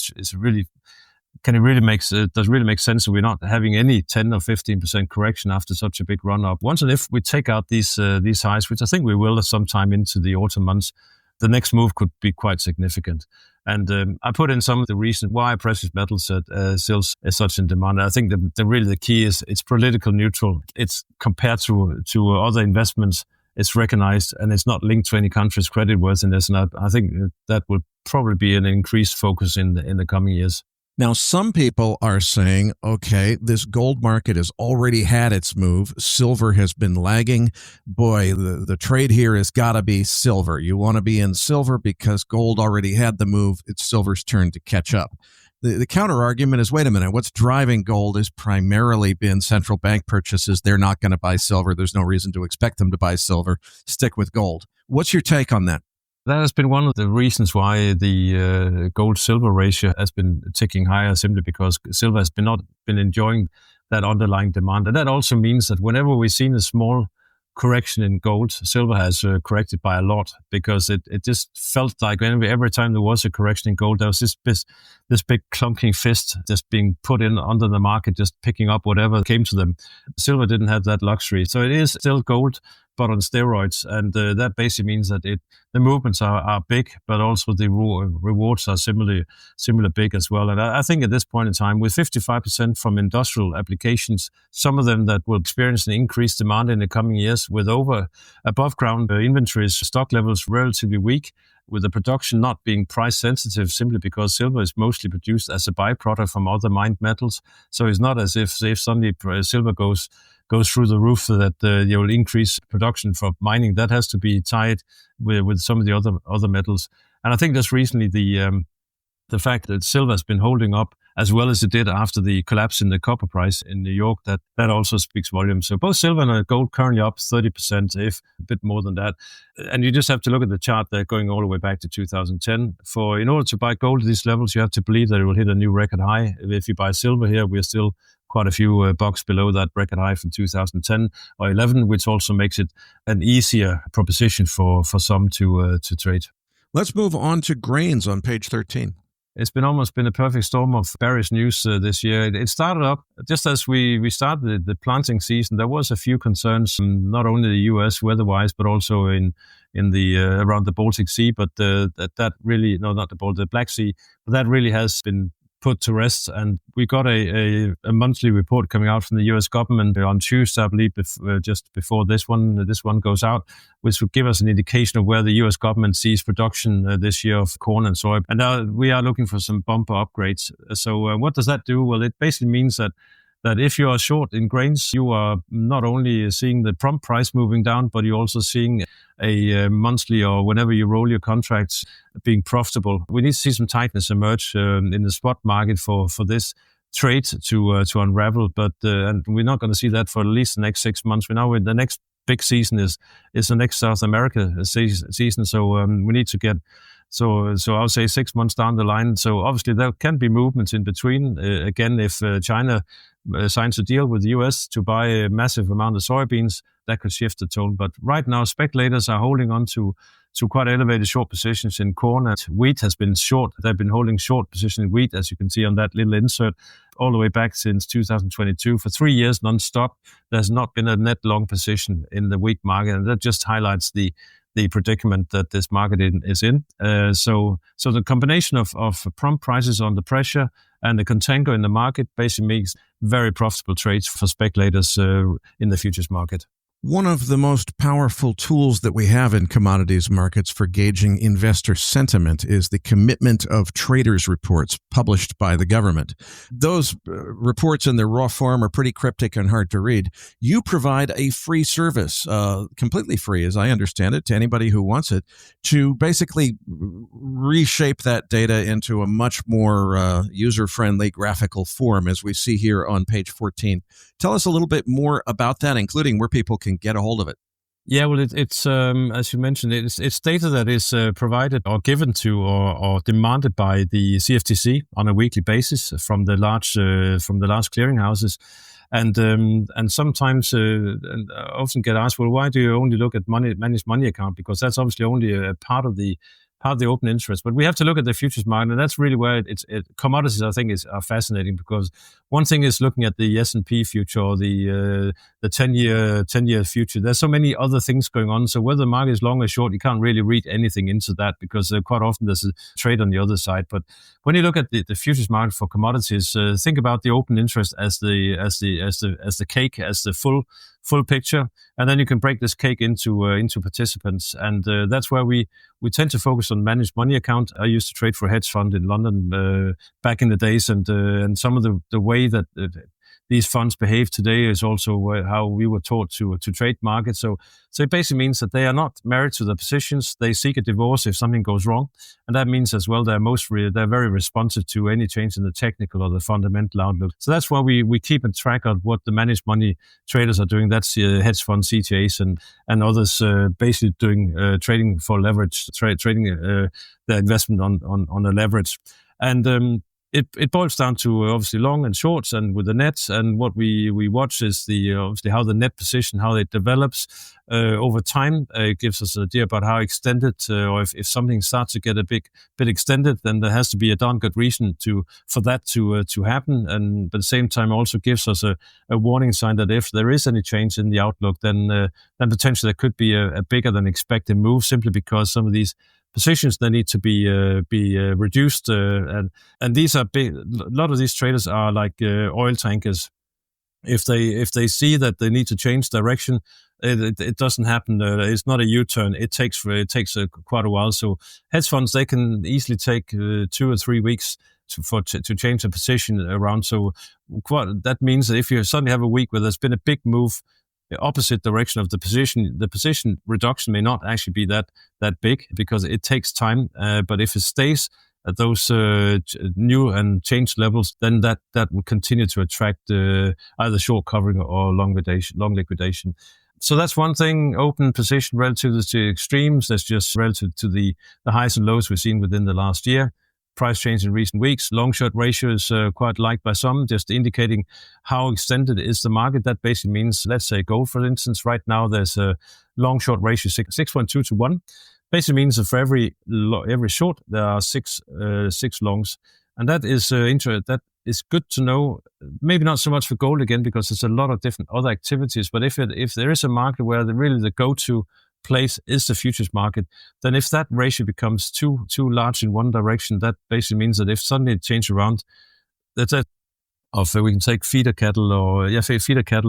make sense that we're not having any 10 or 15% correction after such a big run up? Once and if we take out these highs, which I think we will sometime into the autumn months, the next move could be quite significant. And I put in some of the reasons why precious metals still is such in demand. I think the key is it's political neutral. It's compared to other investments. It's recognized, and it's not linked to any country's creditworthiness. And I think that will probably be an increased focus in the coming years.
Now, some people are saying, okay, this gold market has already had its move. Silver has been lagging. Boy, the trade here has got to be silver. You want to be in silver because gold already had the move. It's silver's turn to catch up. The counter argument is, wait a minute, what's driving gold has primarily been central bank purchases. They're not going to buy silver. There's no reason to expect them to buy silver. Stick with gold. What's your take on that?
That has been one of the reasons why the gold-silver ratio has been ticking higher, simply because silver has not been enjoying that underlying demand. And that also means that whenever we've seen a small correction in gold, silver has corrected by a lot, because it just felt like every time there was a correction in gold, there was this big clunking fist just being put in under the market, just picking up whatever came to them. Silver didn't have that luxury. So it is still gold, but on steroids. And that basically means that the movements are big, but also the rewards are similar big as well. And I think at this point in time, with 55% from industrial applications, some of them that will experience an increased demand in the coming years, with above ground inventories, stock levels relatively weak, with the production not being price sensitive, simply because silver is mostly produced as a byproduct from other mined metals. So it's not as if suddenly silver goes through the roof that you'll increase production for mining. That has to be tied with some of the other metals. And I think just recently the the fact that silver has been holding up as well as it did after the collapse in the copper price in New York, that also speaks volumes. So both silver and gold currently up 30%, if a bit more than that. And you just have to look at the chart there going all the way back to 2010. In order to buy gold at these levels, you have to believe that it will hit a new record high. If you buy silver here, we're still quite a few bucks below that record high from 2010 or 11, which also makes it an easier proposition for some to trade.
Let's move on to grains on page 13.
It's almost been a perfect storm of bearish news this year. It started up just as we started the planting season. There was a few concerns, not only the U.S. weather-wise, but also in the around the Baltic Sea. But that really, no, not the Black Sea. But that really has been put to rest, and we got a monthly report coming out from the U.S. government on Tuesday, I believe, just before this one goes out, which would give us an indication of where the U.S. government sees production this year of corn and soy. And now we are looking for some bumper upgrades. So what does that do? Well, it basically means that if you are short in grains, you are not only seeing the prompt price moving down, but you're also seeing a monthly or whenever you roll your contracts being profitable. We need to see some tightness emerge in the spot market for this trade to unravel, but and we're not going to see that for at least the next 6 months. We know the next big season is the next South America season, so we need to get. So I'll say 6 months down the line. So obviously there can be movements in between. Again, if China signs a deal with the US to buy a massive amount of soybeans, that could shift the tone. But right now, speculators are holding on to quite elevated short positions in corn, and wheat has been short. They've been holding short position in wheat, as you can see on that little insert, all the way back since 2022. For 3 years non-stop, there's not been a net long position in the wheat market, and that just highlights the predicament that this market is in. So the combination of prompt prices under pressure and the contango in the market basically makes very profitable trades for speculators in the futures market.
One of the most powerful tools that we have in commodities markets for gauging investor sentiment is the commitment of traders reports published by the government. Those reports in their raw form are pretty cryptic and hard to read. You provide a free service, completely free as I understand it, to anybody who wants it, to basically reshape that data into a much more user-friendly graphical form, as we see here on page 14. Tell us a little bit more about that, including where people can get a hold of it.
Yeah, well, it's as you mentioned, it's data that is provided or given to or demanded by the CFTC on a weekly basis from the large clearinghouses, and sometimes and I often get asked, well, why do you only look at managed money account? Because that's obviously only a part of the open interest. But we have to look at the futures market, and that's really where commodities, I think, are fascinating, because one thing is looking at the S&P future or the 10-year future. There's so many other things going on. So whether the market is long or short, you can't really read anything into that, because quite often there's a trade on the other side. But when you look at the futures market for commodities, think about the open interest as the cake, as the full picture, and then you can break this cake into participants, and that's where we tend to focus on managed money account. I used to trade for a hedge fund in London back in the days, and some of the way that these funds behave today is also how we were taught to trade markets. So it basically means that they are not married to the positions. They seek a divorce if something goes wrong, and that means as well they're very responsive to any change in the technical or the fundamental outlook. So that's why we keep a track of what the managed money traders are doing. That's hedge fund CTAs and others basically doing trading for leverage, trading their investment on a leverage, and It boils down to obviously long and shorts, and with the nets. And what we watch is obviously how the net position, how it develops over time. It gives us an idea about how extended, or if something starts to get a bit extended, then there has to be a darn good reason for that to happen. And at the same time, also gives us a warning sign that if there is any change in the outlook, then potentially there could be a bigger than expected move, simply because some of these positions that need to be reduced, and these are big. A lot of these traders are like oil tankers. If they see that they need to change direction, it doesn't happen. It's not a U-turn. It takes quite a while. So hedge funds, they can easily take 2 or 3 weeks to change a position around. So that means that if you suddenly have a week where there's been a big move the opposite direction of the position reduction may not actually be that big, because it takes time. But if it stays at those new and changed levels, then that will continue to attract either short covering or long liquidation. So that's one thing. Open position relative to extremes. That's just relative to the highs and lows we've seen within the last year. Price change in recent weeks. Long-short ratio is quite liked by some, just indicating how extended is the market. That basically means, let's say gold, for instance, right now there's a long-short ratio 6.2 to 1. Basically means that for every short, there are six longs. And that is that is good to know. Maybe not so much for gold again, because there's a lot of different other activities. But if there is a market where the go-to place is the futures market, then if that ratio becomes too large in one direction, that basically means that if suddenly it changes around, we can take feeder cattle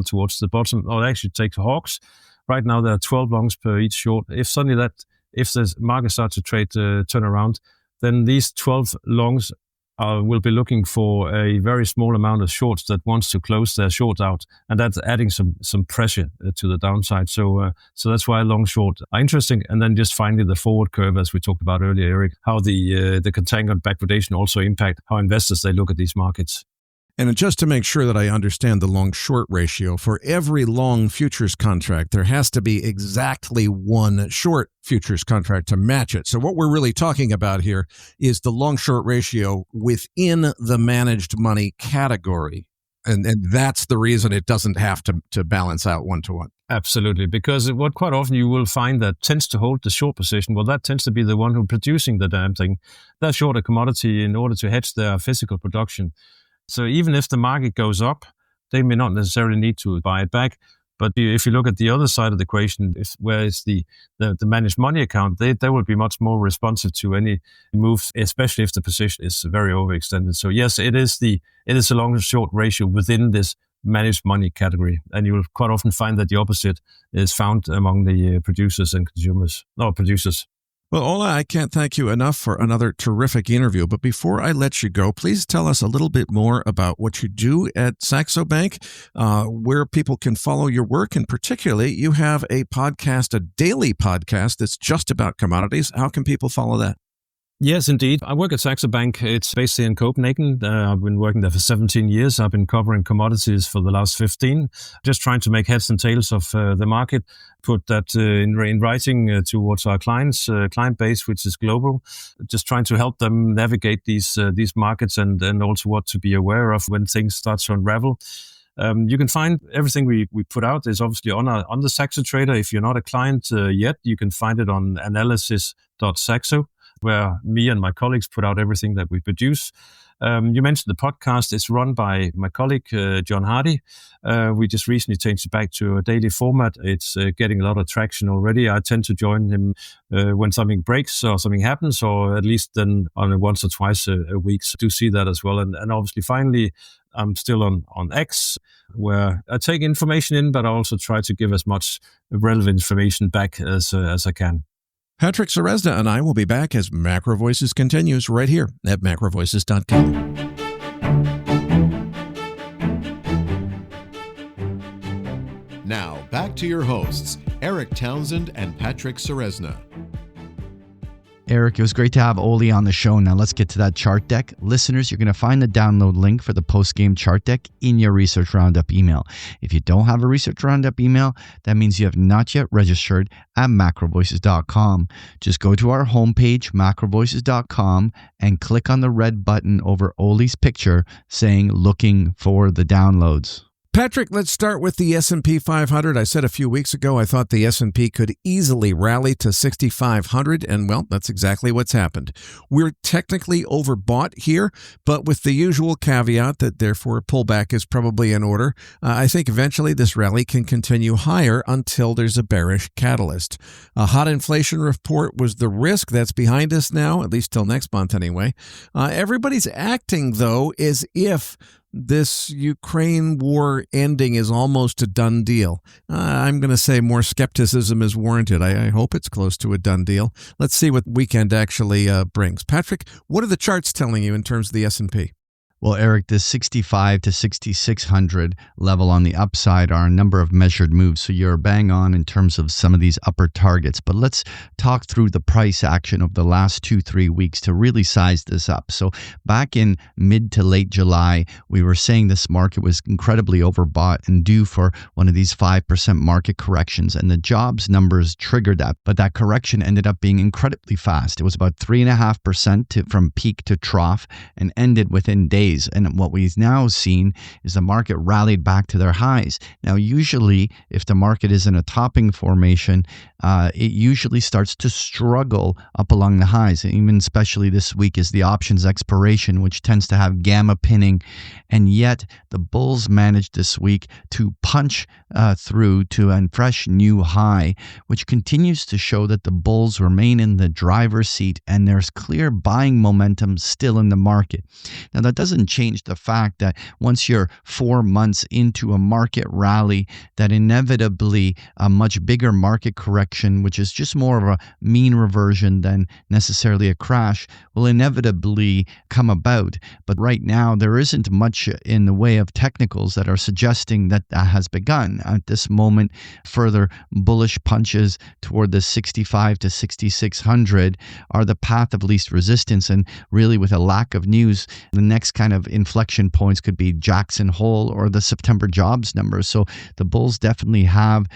towards the bottom, or actually take hogs. Right now there are 12 longs per each short. If suddenly if the market starts to turn around, then these 12 longs will be looking for a very small amount of shorts that wants to close their short out, and that's adding some pressure to the downside. So that's why long short are interesting. And then just finally the forward curve, as we talked about earlier, Eric, how the contango and backwardation also impact how investors they look at these markets.
And just to make sure that I understand the long-short ratio, for every long futures contract, there has to be exactly one short futures contract to match it. So what we're really talking about here is the long-short ratio within the managed money category. And that's the reason it doesn't have to balance out one-to-one.
Absolutely, because what quite often you will find that tends to hold the short position, well, that tends to be the one who's producing the damn thing. They're short a commodity in order to hedge their physical production. So even if the market goes up, they may not necessarily need to buy it back. But if you look at the other side of the equation, where it's the managed money account, they will be much more responsive to any moves, especially if the position is very overextended. So yes, it is a long short ratio within this managed money category, and you will quite often find that the opposite is found among the producers and producers.
Well, Ola, I can't thank you enough for another terrific interview. But before I let you go, please tell us a little bit more about what you do at Saxo Bank, where people can follow your work. And particularly, you have a daily podcast that's just about commodities. How can people follow that?
Yes, indeed. I work at Saxo Bank. It's based in Copenhagen. I've been working there for 17 years. I've been covering commodities for the last 15, just trying to make heads and tails of the market, put that in writing towards our client base, which is global, just trying to help them navigate these markets and also what to be aware of when things start to unravel. You can find everything we put out is obviously on the Saxo Trader. If you're not a client yet, you can find it on analysis.saxo, where me and my colleagues put out everything that we produce. You mentioned the podcast. It's run by my colleague, John Hardy. We just recently changed it back to a daily format. It's getting a lot of traction already. I tend to join him when something breaks or something happens, or at least then on a once or twice a week. So do see that as well. And obviously, finally, I'm still on X, where I take information in, but I also try to give as much relevant information back as I can.
Patrick Ceresna and I will be back as Macro Voices continues right here at macrovoices.com.
Now, back to your hosts, Eric Townsend and Patrick Ceresna.
Eric, it was great to have Oli on the show. Now let's get to that chart deck. Listeners, you're going to find the download link for the post-game chart deck in your Research Roundup email. If you don't have a Research Roundup email, that means you have not yet registered at macrovoices.com. Just go to our homepage, macrovoices.com, and click on the red button over Oli's picture saying looking for the downloads.
Patrick, let's start with the S&P 500. I said a few weeks ago I thought the S&P could easily rally to 6,500, and well, that's exactly what's happened. We're technically overbought here, but with the usual caveat that therefore a pullback is probably in order. I think eventually this rally can continue higher until there's a bearish catalyst. A hot inflation report was the risk that's behind us now, at least till next month anyway. Everybody's acting, though, as if this Ukraine war ending is almost a done deal. I'm going to say more skepticism is warranted. I hope it's close to a done deal. Let's see what weekend actually brings. Patrick, what are the charts telling you in terms of the S&P?
Well, Eric, the 65 to 6,600 level on the upside are a number of measured moves. So you're bang on in terms of some of these upper targets. But let's talk through the price action of the last 2-3 weeks to really size this up. So back in mid to late July, we were saying this market was incredibly overbought and due for one of these 5% market corrections. And the jobs numbers triggered that. But that correction ended up being incredibly fast. It was about 3.5% from peak to trough and ended within days. And what we've now seen is the market rallied back to their highs. Now, usually, if the market is in a topping formation, it usually starts to struggle up along the highs. Even especially this week is the options expiration, which tends to have gamma pinning. And yet, the bulls managed this week to punch through to a fresh new high, which continues to show that the bulls remain in the driver's seat and there's clear buying momentum still in the market. Now, that doesn't change the fact that once you're 4 months into a market rally, that inevitably a much bigger market correction, which is just more of a mean reversion than necessarily a crash, will inevitably come about. But right now, there isn't much in the way of technicals that are suggesting that that has begun. At this moment, further bullish punches toward the 65 to 6,600 are the path of least resistance. And really, with a lack of news, the next kind of inflection points could be Jackson Hole or the September jobs numbers. So the bulls definitely have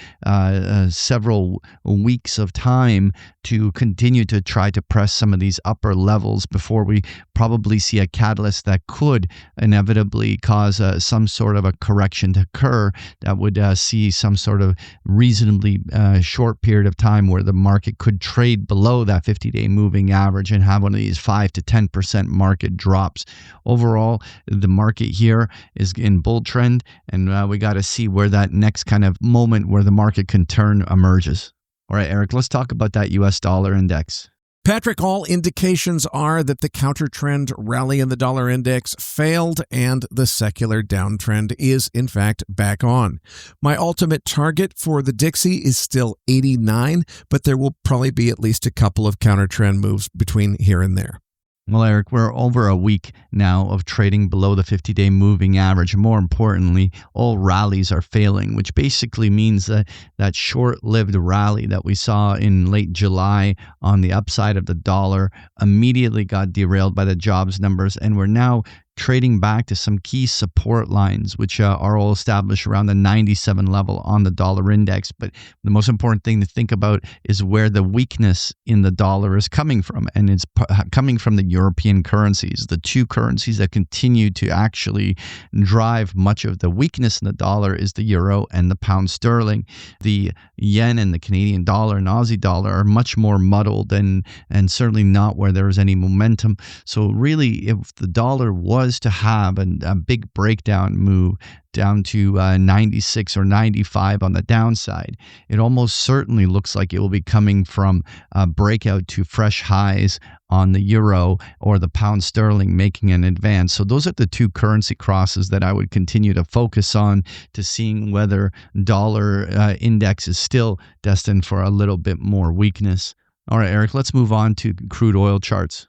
several weeks of time to continue to try to press some of these upper levels before we probably see a catalyst that could inevitably cause some sort of a correction to occur that would see some sort of reasonably short period of time where the market could trade below that 50-day moving average and have one of these 5 to 10% market drops. Overall, the market here is in bull trend, and we got to see where that next kind of moment where the market can turn emerges. All right, Eric, let's talk about that US dollar index.
Patrick, all indications are that the counter-trend rally in the dollar index failed and the secular downtrend is, in fact, back on. My ultimate target for the Dixie is still 89, but there will probably be at least a couple of counter-trend moves between here and there.
Well, Eric, we're over a week now of trading below the 50-day moving average. More importantly, all rallies are failing, which basically means that that short-lived rally that we saw in late July on the upside of the dollar immediately got derailed by the jobs numbers, and we're now trading back to some key support lines, which are all established around the 97 level on the dollar index. But the most important thing to think about is where the weakness in the dollar is coming from. And it's coming from the European currencies, the two currencies that continue to actually drive much of the weakness in the dollar is the euro and the pound sterling. The yen and the Canadian dollar and Aussie dollar are much more muddled and certainly not where there is any momentum. So really, if the dollar was to have a big breakdown move down to 96 or 95 on the downside, it almost certainly looks like it will be coming from a breakout to fresh highs on the euro or the pound sterling making an advance. So those are the two currency crosses that I would continue to focus on to seeing whether dollar index is still destined for a little bit more weakness. All right, Eric, let's move on to crude oil charts.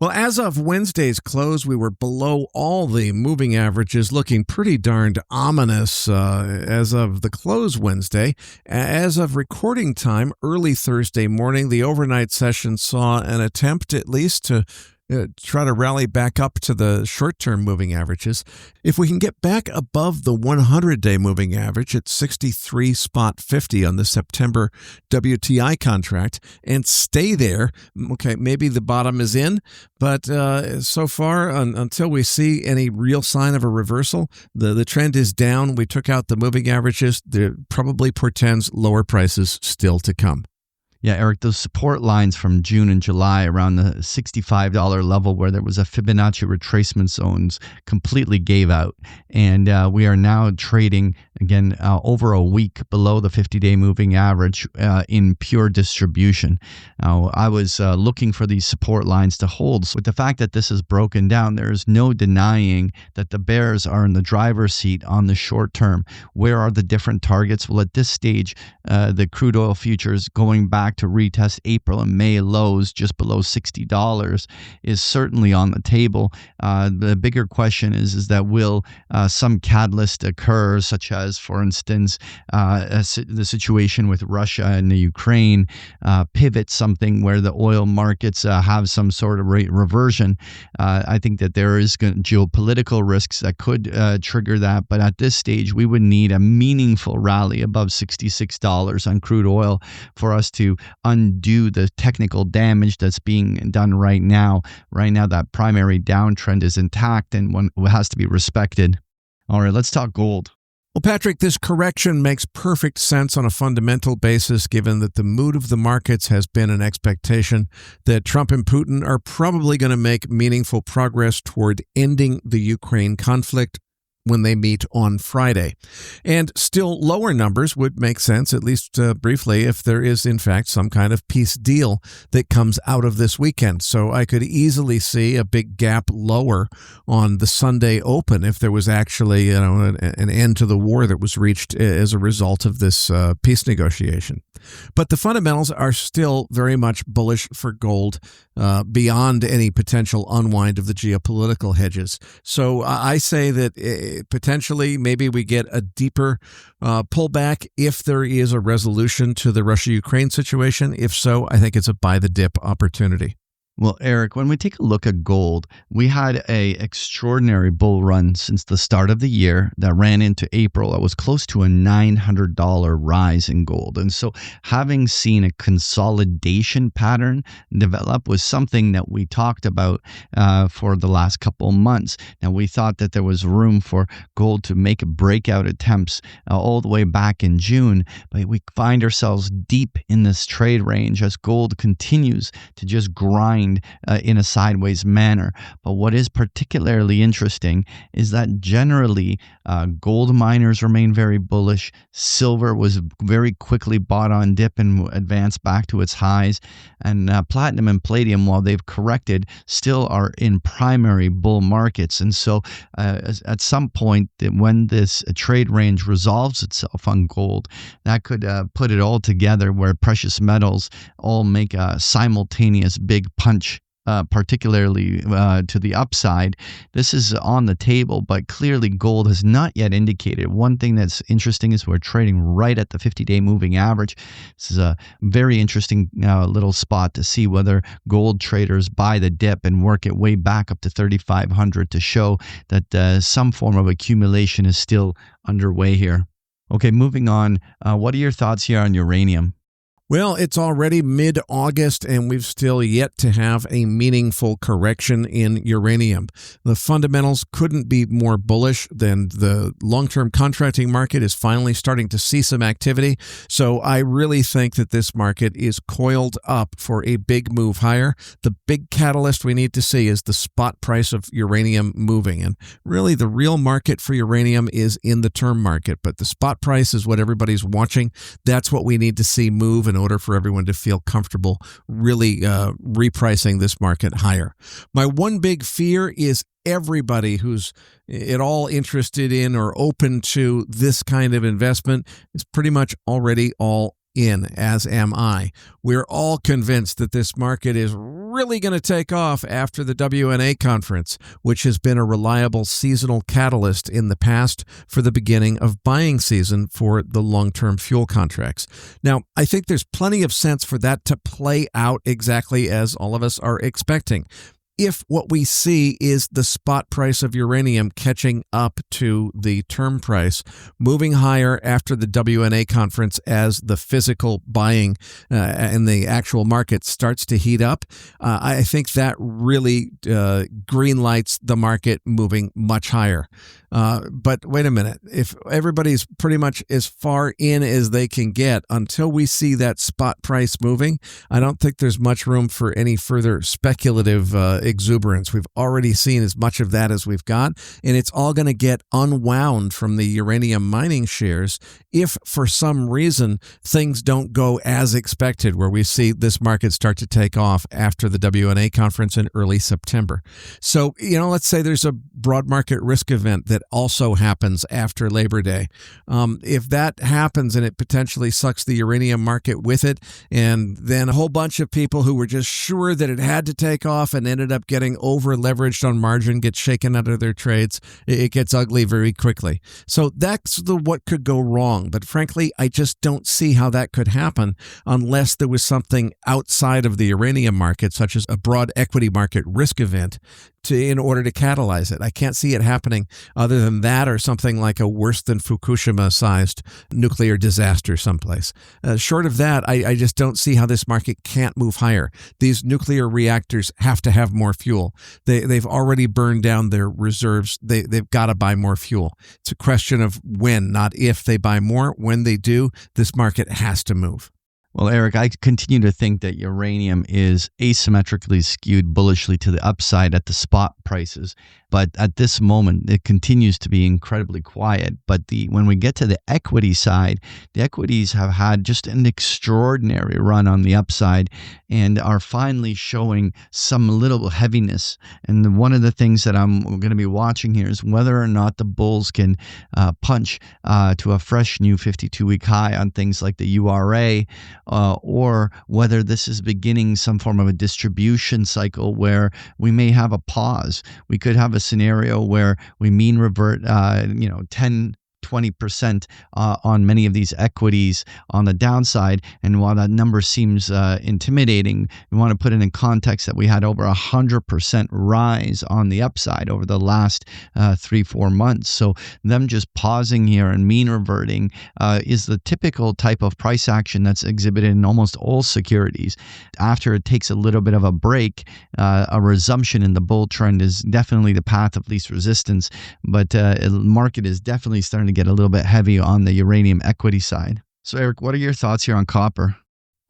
Well, as of Wednesday's close, we were below all the moving averages, looking pretty darned ominous as of the close Wednesday. As of recording time, early Thursday morning, the overnight session saw an attempt at least to try to rally back up to the short-term moving averages. If we can get back above the 100-day moving average at 63.50 on the September WTI contract and stay there, okay, maybe the bottom is in, but so far, until we see any real sign of a reversal, the trend is down. We took out the moving averages. That probably portends lower prices still to come.
Yeah, Eric, those support lines from June and July around the $65 level where there was a Fibonacci retracement zones completely gave out. And we are now trading, again, over a week below the 50-day moving average in pure distribution. Now, I was looking for these support lines to hold. So with the fact that this is broken down, there is no denying that the bears are in the driver's seat on the short term. Where are the different targets? Well, at this stage, the crude oil futures going back back to retest April and May lows just below $60 is certainly on the table. The bigger question is that will some catalyst occur, such as, for instance, the situation with Russia and the Ukraine, pivot something where the oil markets have some sort of rate reversion. I think that there is geopolitical risks that could trigger that, but at this stage, we would need a meaningful rally above $66 on crude oil for us to undo the technical damage that's being done right now. Right now, that primary downtrend is intact and one has to be respected. All right, let's talk gold.
Well, Patrick, this correction makes perfect sense on a fundamental basis, given that the mood of the markets has been an expectation that Trump and Putin are probably going to make meaningful progress toward ending the Ukraine conflict when they meet on Friday. And still lower numbers would make sense, at least briefly, if there is, in fact, some kind of peace deal that comes out of this weekend. So I could easily see a big gap lower on the Sunday open if there was actually an end to the war that was reached as a result of this peace negotiation. But the fundamentals are still very much bullish for gold beyond any potential unwind of the geopolitical hedges. So I say that potentially maybe we get a deeper pullback if there is a resolution to the Russia-Ukraine situation. If so, I think it's a buy the dip opportunity.
Well, Eric, when we take a look at gold, we had a extraordinary bull run since the start of the year that ran into April. It was close to a $900 rise in gold. And so having seen a consolidation pattern develop was something that we talked about for the last couple of months. Now, we thought that there was room for gold to make breakout attempts all the way back in June, but we find ourselves deep in this trade range as gold continues to just grind in a sideways manner. But what is particularly interesting is that generally gold miners remain very bullish. Silver was very quickly bought on dip and advanced back to its highs. And platinum and palladium, while they've corrected, still are in primary bull markets. And so at some point, when this trade range resolves itself on gold, that could put it all together where precious metals all make a simultaneous big punch, particularly to the upside. This is on the table, but clearly gold has not yet indicated. One thing that's interesting is we're trading right at the 50-day moving average. This is a very interesting little spot to see whether gold traders buy the dip and work it way back up to 3,500 to show that some form of accumulation is still underway here. Okay, moving on. What are your thoughts here on uranium?
Well, it's already mid-August, and we've still yet to have a meaningful correction in uranium. The fundamentals couldn't be more bullish than the long-term contracting market is finally starting to see some activity. So I really think that this market is coiled up for a big move higher. The big catalyst we need to see is the spot price of uranium moving. And really, the real market for uranium is in the term market, but the spot price is what everybody's watching. That's what we need to see move in order for everyone to feel comfortable really repricing this market higher. My one big fear is everybody who's at all interested in or open to this kind of investment is pretty much already all in, as am I. We're all convinced that this market is really going to take off after the WNA conference, which has been a reliable seasonal catalyst in the past for the beginning of buying season for the long-term fuel contracts. Now, I think there's plenty of sense for that to play out exactly as all of us are expecting. If what we see is the spot price of uranium catching up to the term price, moving higher after the WNA conference as the physical buying and the actual market starts to heat up, I think that really green lights the market moving much higher. But wait a minute, if everybody's pretty much as far in as they can get until we see that spot price moving, I don't think there's much room for any further speculative exuberance. We've already seen as much of that as we've got, and it's all going to get unwound from the uranium mining shares if for some reason things don't go as expected, where we see this market start to take off after the WNA conference in early September. So, let's say there's a broad market risk event that that also happens after Labor Day. If that happens and it potentially sucks the uranium market with it, and then a whole bunch of people who were just sure that it had to take off and ended up getting over leveraged on margin get shaken out of their trades, it gets ugly very quickly. So that's what could go wrong. But frankly, I just don't see how that could happen unless there was something outside of the uranium market, such as a broad equity market risk event, in order to catalyze it. I can't see it happening other than that or something like a worse than Fukushima-sized nuclear disaster someplace. Short of that, I just don't see how this market can't move higher. These nuclear reactors have to have more fuel. They've already burned down their reserves. They've got to buy more fuel. It's a question of when, not if they buy more. When they do, this market has to move.
Well, Eric, I continue to think that uranium is asymmetrically skewed bullishly to the upside at the spot prices. But at this moment, it continues to be incredibly quiet. But when we get to the equity side, the equities have had just an extraordinary run on the upside and are finally showing some little heaviness. And one of the things that I'm going to be watching here is whether or not the bulls can punch to a fresh new 52-week high on things like the URA, or whether this is beginning some form of a distribution cycle where we may have a pause. We could have a scenario where we mean revert 10-20% on many of these equities on the downside. And while that number seems intimidating, we want to put it in context that we had over 100% rise on the upside over the last 3-4 months. So them just pausing here and mean reverting is the typical type of price action that's exhibited in almost all securities. After it takes a little bit of a break, a resumption in the bull trend is definitely the path of least resistance. But the market is definitely starting to get a little bit heavy on the uranium equity side. So, Eric, what are your thoughts here on copper?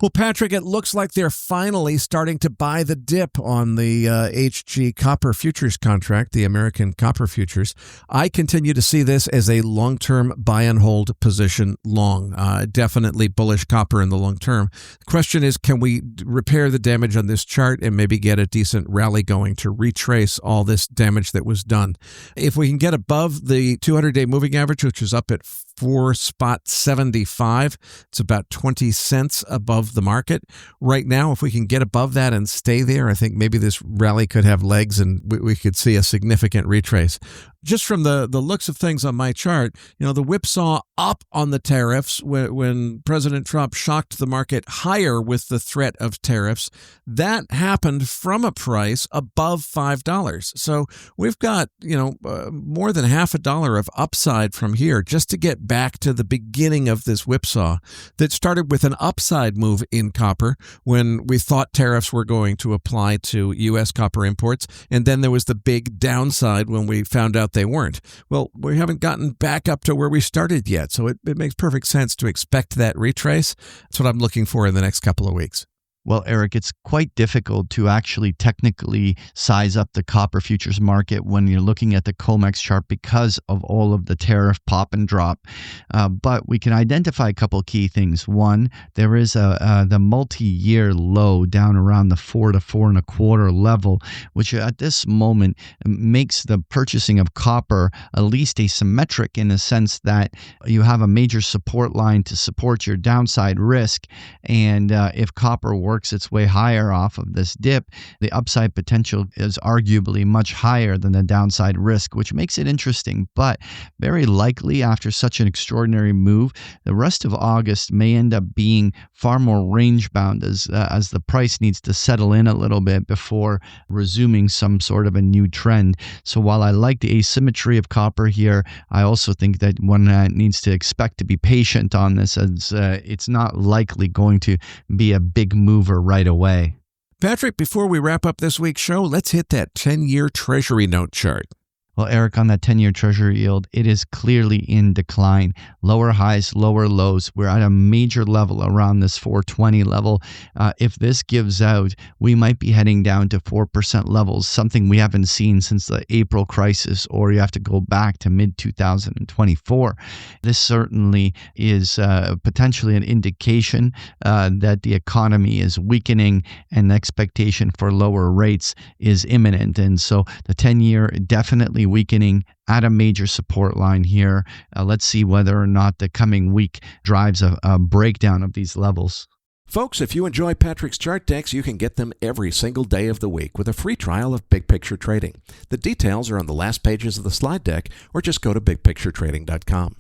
Well, Patrick, it looks like they're finally starting to buy the dip on the HG copper futures contract, the American copper futures. I continue to see this as a long-term buy and hold position long. Definitely bullish copper in the long term. The question is, can we repair the damage on this chart and maybe get a decent rally going to retrace all this damage that was done? If we can get above the 200-day moving average, which is up at 4.75, it's about 20 cents above the market right now. If we can get above that and stay there, I think maybe this rally could have legs and we could see a significant retrace. Just from the looks of things on my chart, the whipsaw up on the tariffs when President Trump shocked the market higher with the threat of tariffs, that happened from a price above $5. So we've got, more than $0.50 of upside from here just to get back to the beginning of this whipsaw that started with an upside move in copper when we thought tariffs were going to apply to U.S. copper imports. And then there was the big downside when we found out they weren't. Well, we haven't gotten back up to where we started yet, so it makes perfect sense to expect that retrace. That's what I'm looking for in the next couple of weeks.
Well, Eric, it's quite difficult to actually technically size up the copper futures market when you're looking at the COMEX chart because of all of the tariff pop and drop. But we can identify a couple key things. One, there is the multi-year low down around the 4 to 4.25 level, which at this moment makes the purchasing of copper at least asymmetric in the sense that you have a major support line to support your downside risk. And if copper works its way higher off of this dip, the upside potential is arguably much higher than the downside risk, which makes it interesting. But very likely after such an extraordinary move, the rest of August may end up being far more range bound as the price needs to settle in a little bit before resuming some sort of a new trend. So while I like the asymmetry of copper here, I also think that one needs to expect to be patient on this, as it's not likely going to be a big mover right away.
Patrick, before we wrap up this week's show, let's hit that 10-year Treasury note chart.
Well, Eric, on that 10-year Treasury yield, it is clearly in decline. Lower highs, lower lows. We're at a major level around this 420 level. If this gives out, we might be heading down to 4% levels, something we haven't seen since the April crisis, or you have to go back to mid-2024. This certainly is potentially an indication that the economy is weakening and the expectation for lower rates is imminent. And so the 10-year definitely currently weakening at a major support line here. Let's see whether or not the coming week drives a breakdown of these levels.
Folks, if you enjoy Patrick's chart decks, you can get them every single day of the week with a free trial of Big Picture Trading. The details are on the last pages of the slide deck, or just go to bigpicturetrading.com.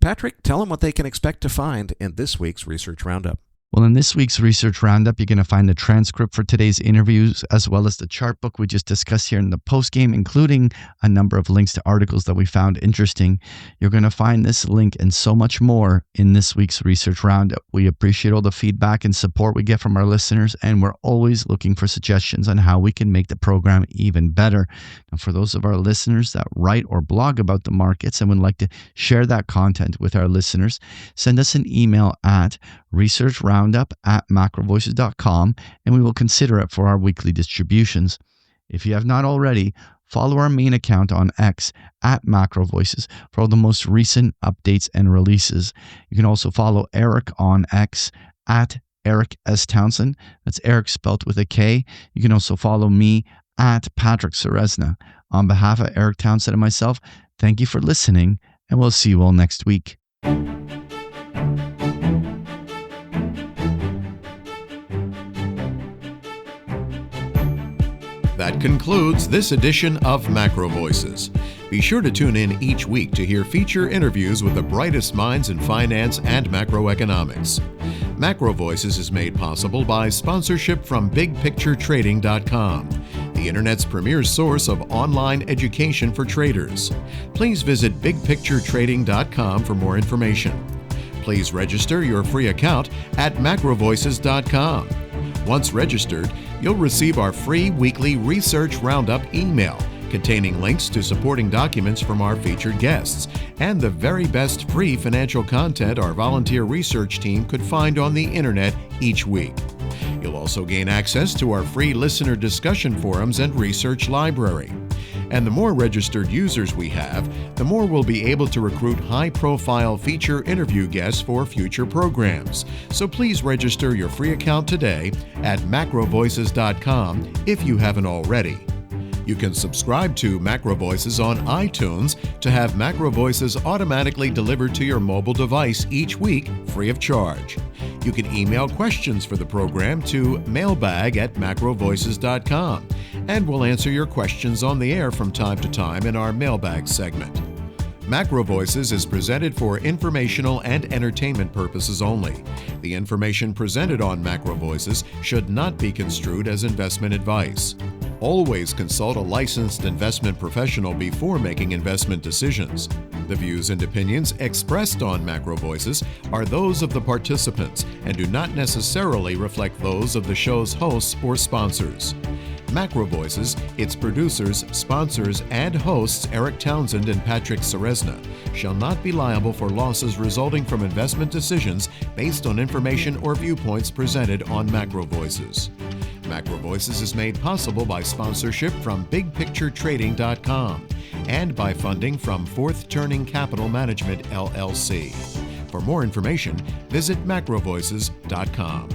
Patrick, tell them what they can expect to find in this week's Research Roundup.
Well, in this week's Research Roundup, you're going to find the transcript for today's interviews, as well as the chart book we just discussed here in the postgame, including a number of links to articles that we found interesting. You're going to find this link and so much more in this week's Research Roundup. We appreciate all the feedback and support we get from our listeners, and we're always looking for suggestions on how we can make the program even better. Now, for those of our listeners that write or blog about the markets and would like to share that content with our listeners, send us an email at researchroundup@macrovoices.com, and we will consider it for our weekly distributions. If you have not already, follow our main account on X @MacroVoices for all the most recent updates and releases. You can also follow Eric on X @Eric S. Townsend. That's Eric spelt with a K. You can also follow me @Patrick Ceresna. On behalf of Eric Townsend and myself, thank you for listening, and we'll see you all next week.
That concludes this edition of MacroVoices. Be sure to tune in each week to hear feature interviews with the brightest minds in finance and macroeconomics. MacroVoices is made possible by sponsorship from BigPictureTrading.com, the Internet's premier source of online education for traders. Please visit BigPictureTrading.com for more information. Please register your free account at MacroVoices.com. Once registered, you'll receive our free weekly Research Roundup email containing links to supporting documents from our featured guests and the very best free financial content our volunteer research team could find on the internet each week. You'll also gain access to our free listener discussion forums and research library. And the more registered users we have, the more we'll be able to recruit high-profile feature interview guests for future programs. So please register your free account today at macrovoices.com if you haven't already. You can subscribe to MacroVoices on iTunes to have MacroVoices automatically delivered to your mobile device each week free of charge. You can email questions for the program to mailbag@macrovoices.com, and we'll answer your questions on the air from time to time in our mailbag segment. MacroVoices is presented for informational and entertainment purposes only. The information presented on MacroVoices should not be construed as investment advice. Always consult a licensed investment professional before making investment decisions. The views and opinions expressed on MacroVoices are those of the participants and do not necessarily reflect those of the show's hosts or sponsors. MacroVoices, its producers, sponsors, and hosts Eric Townsend and Patrick Ceresna shall not be liable for losses resulting from investment decisions based on information or viewpoints presented on MacroVoices. MacroVoices is made possible by sponsorship from BigPictureTrading.com and by funding from Fourth Turning Capital Management, LLC. For more information, visit MacroVoices.com.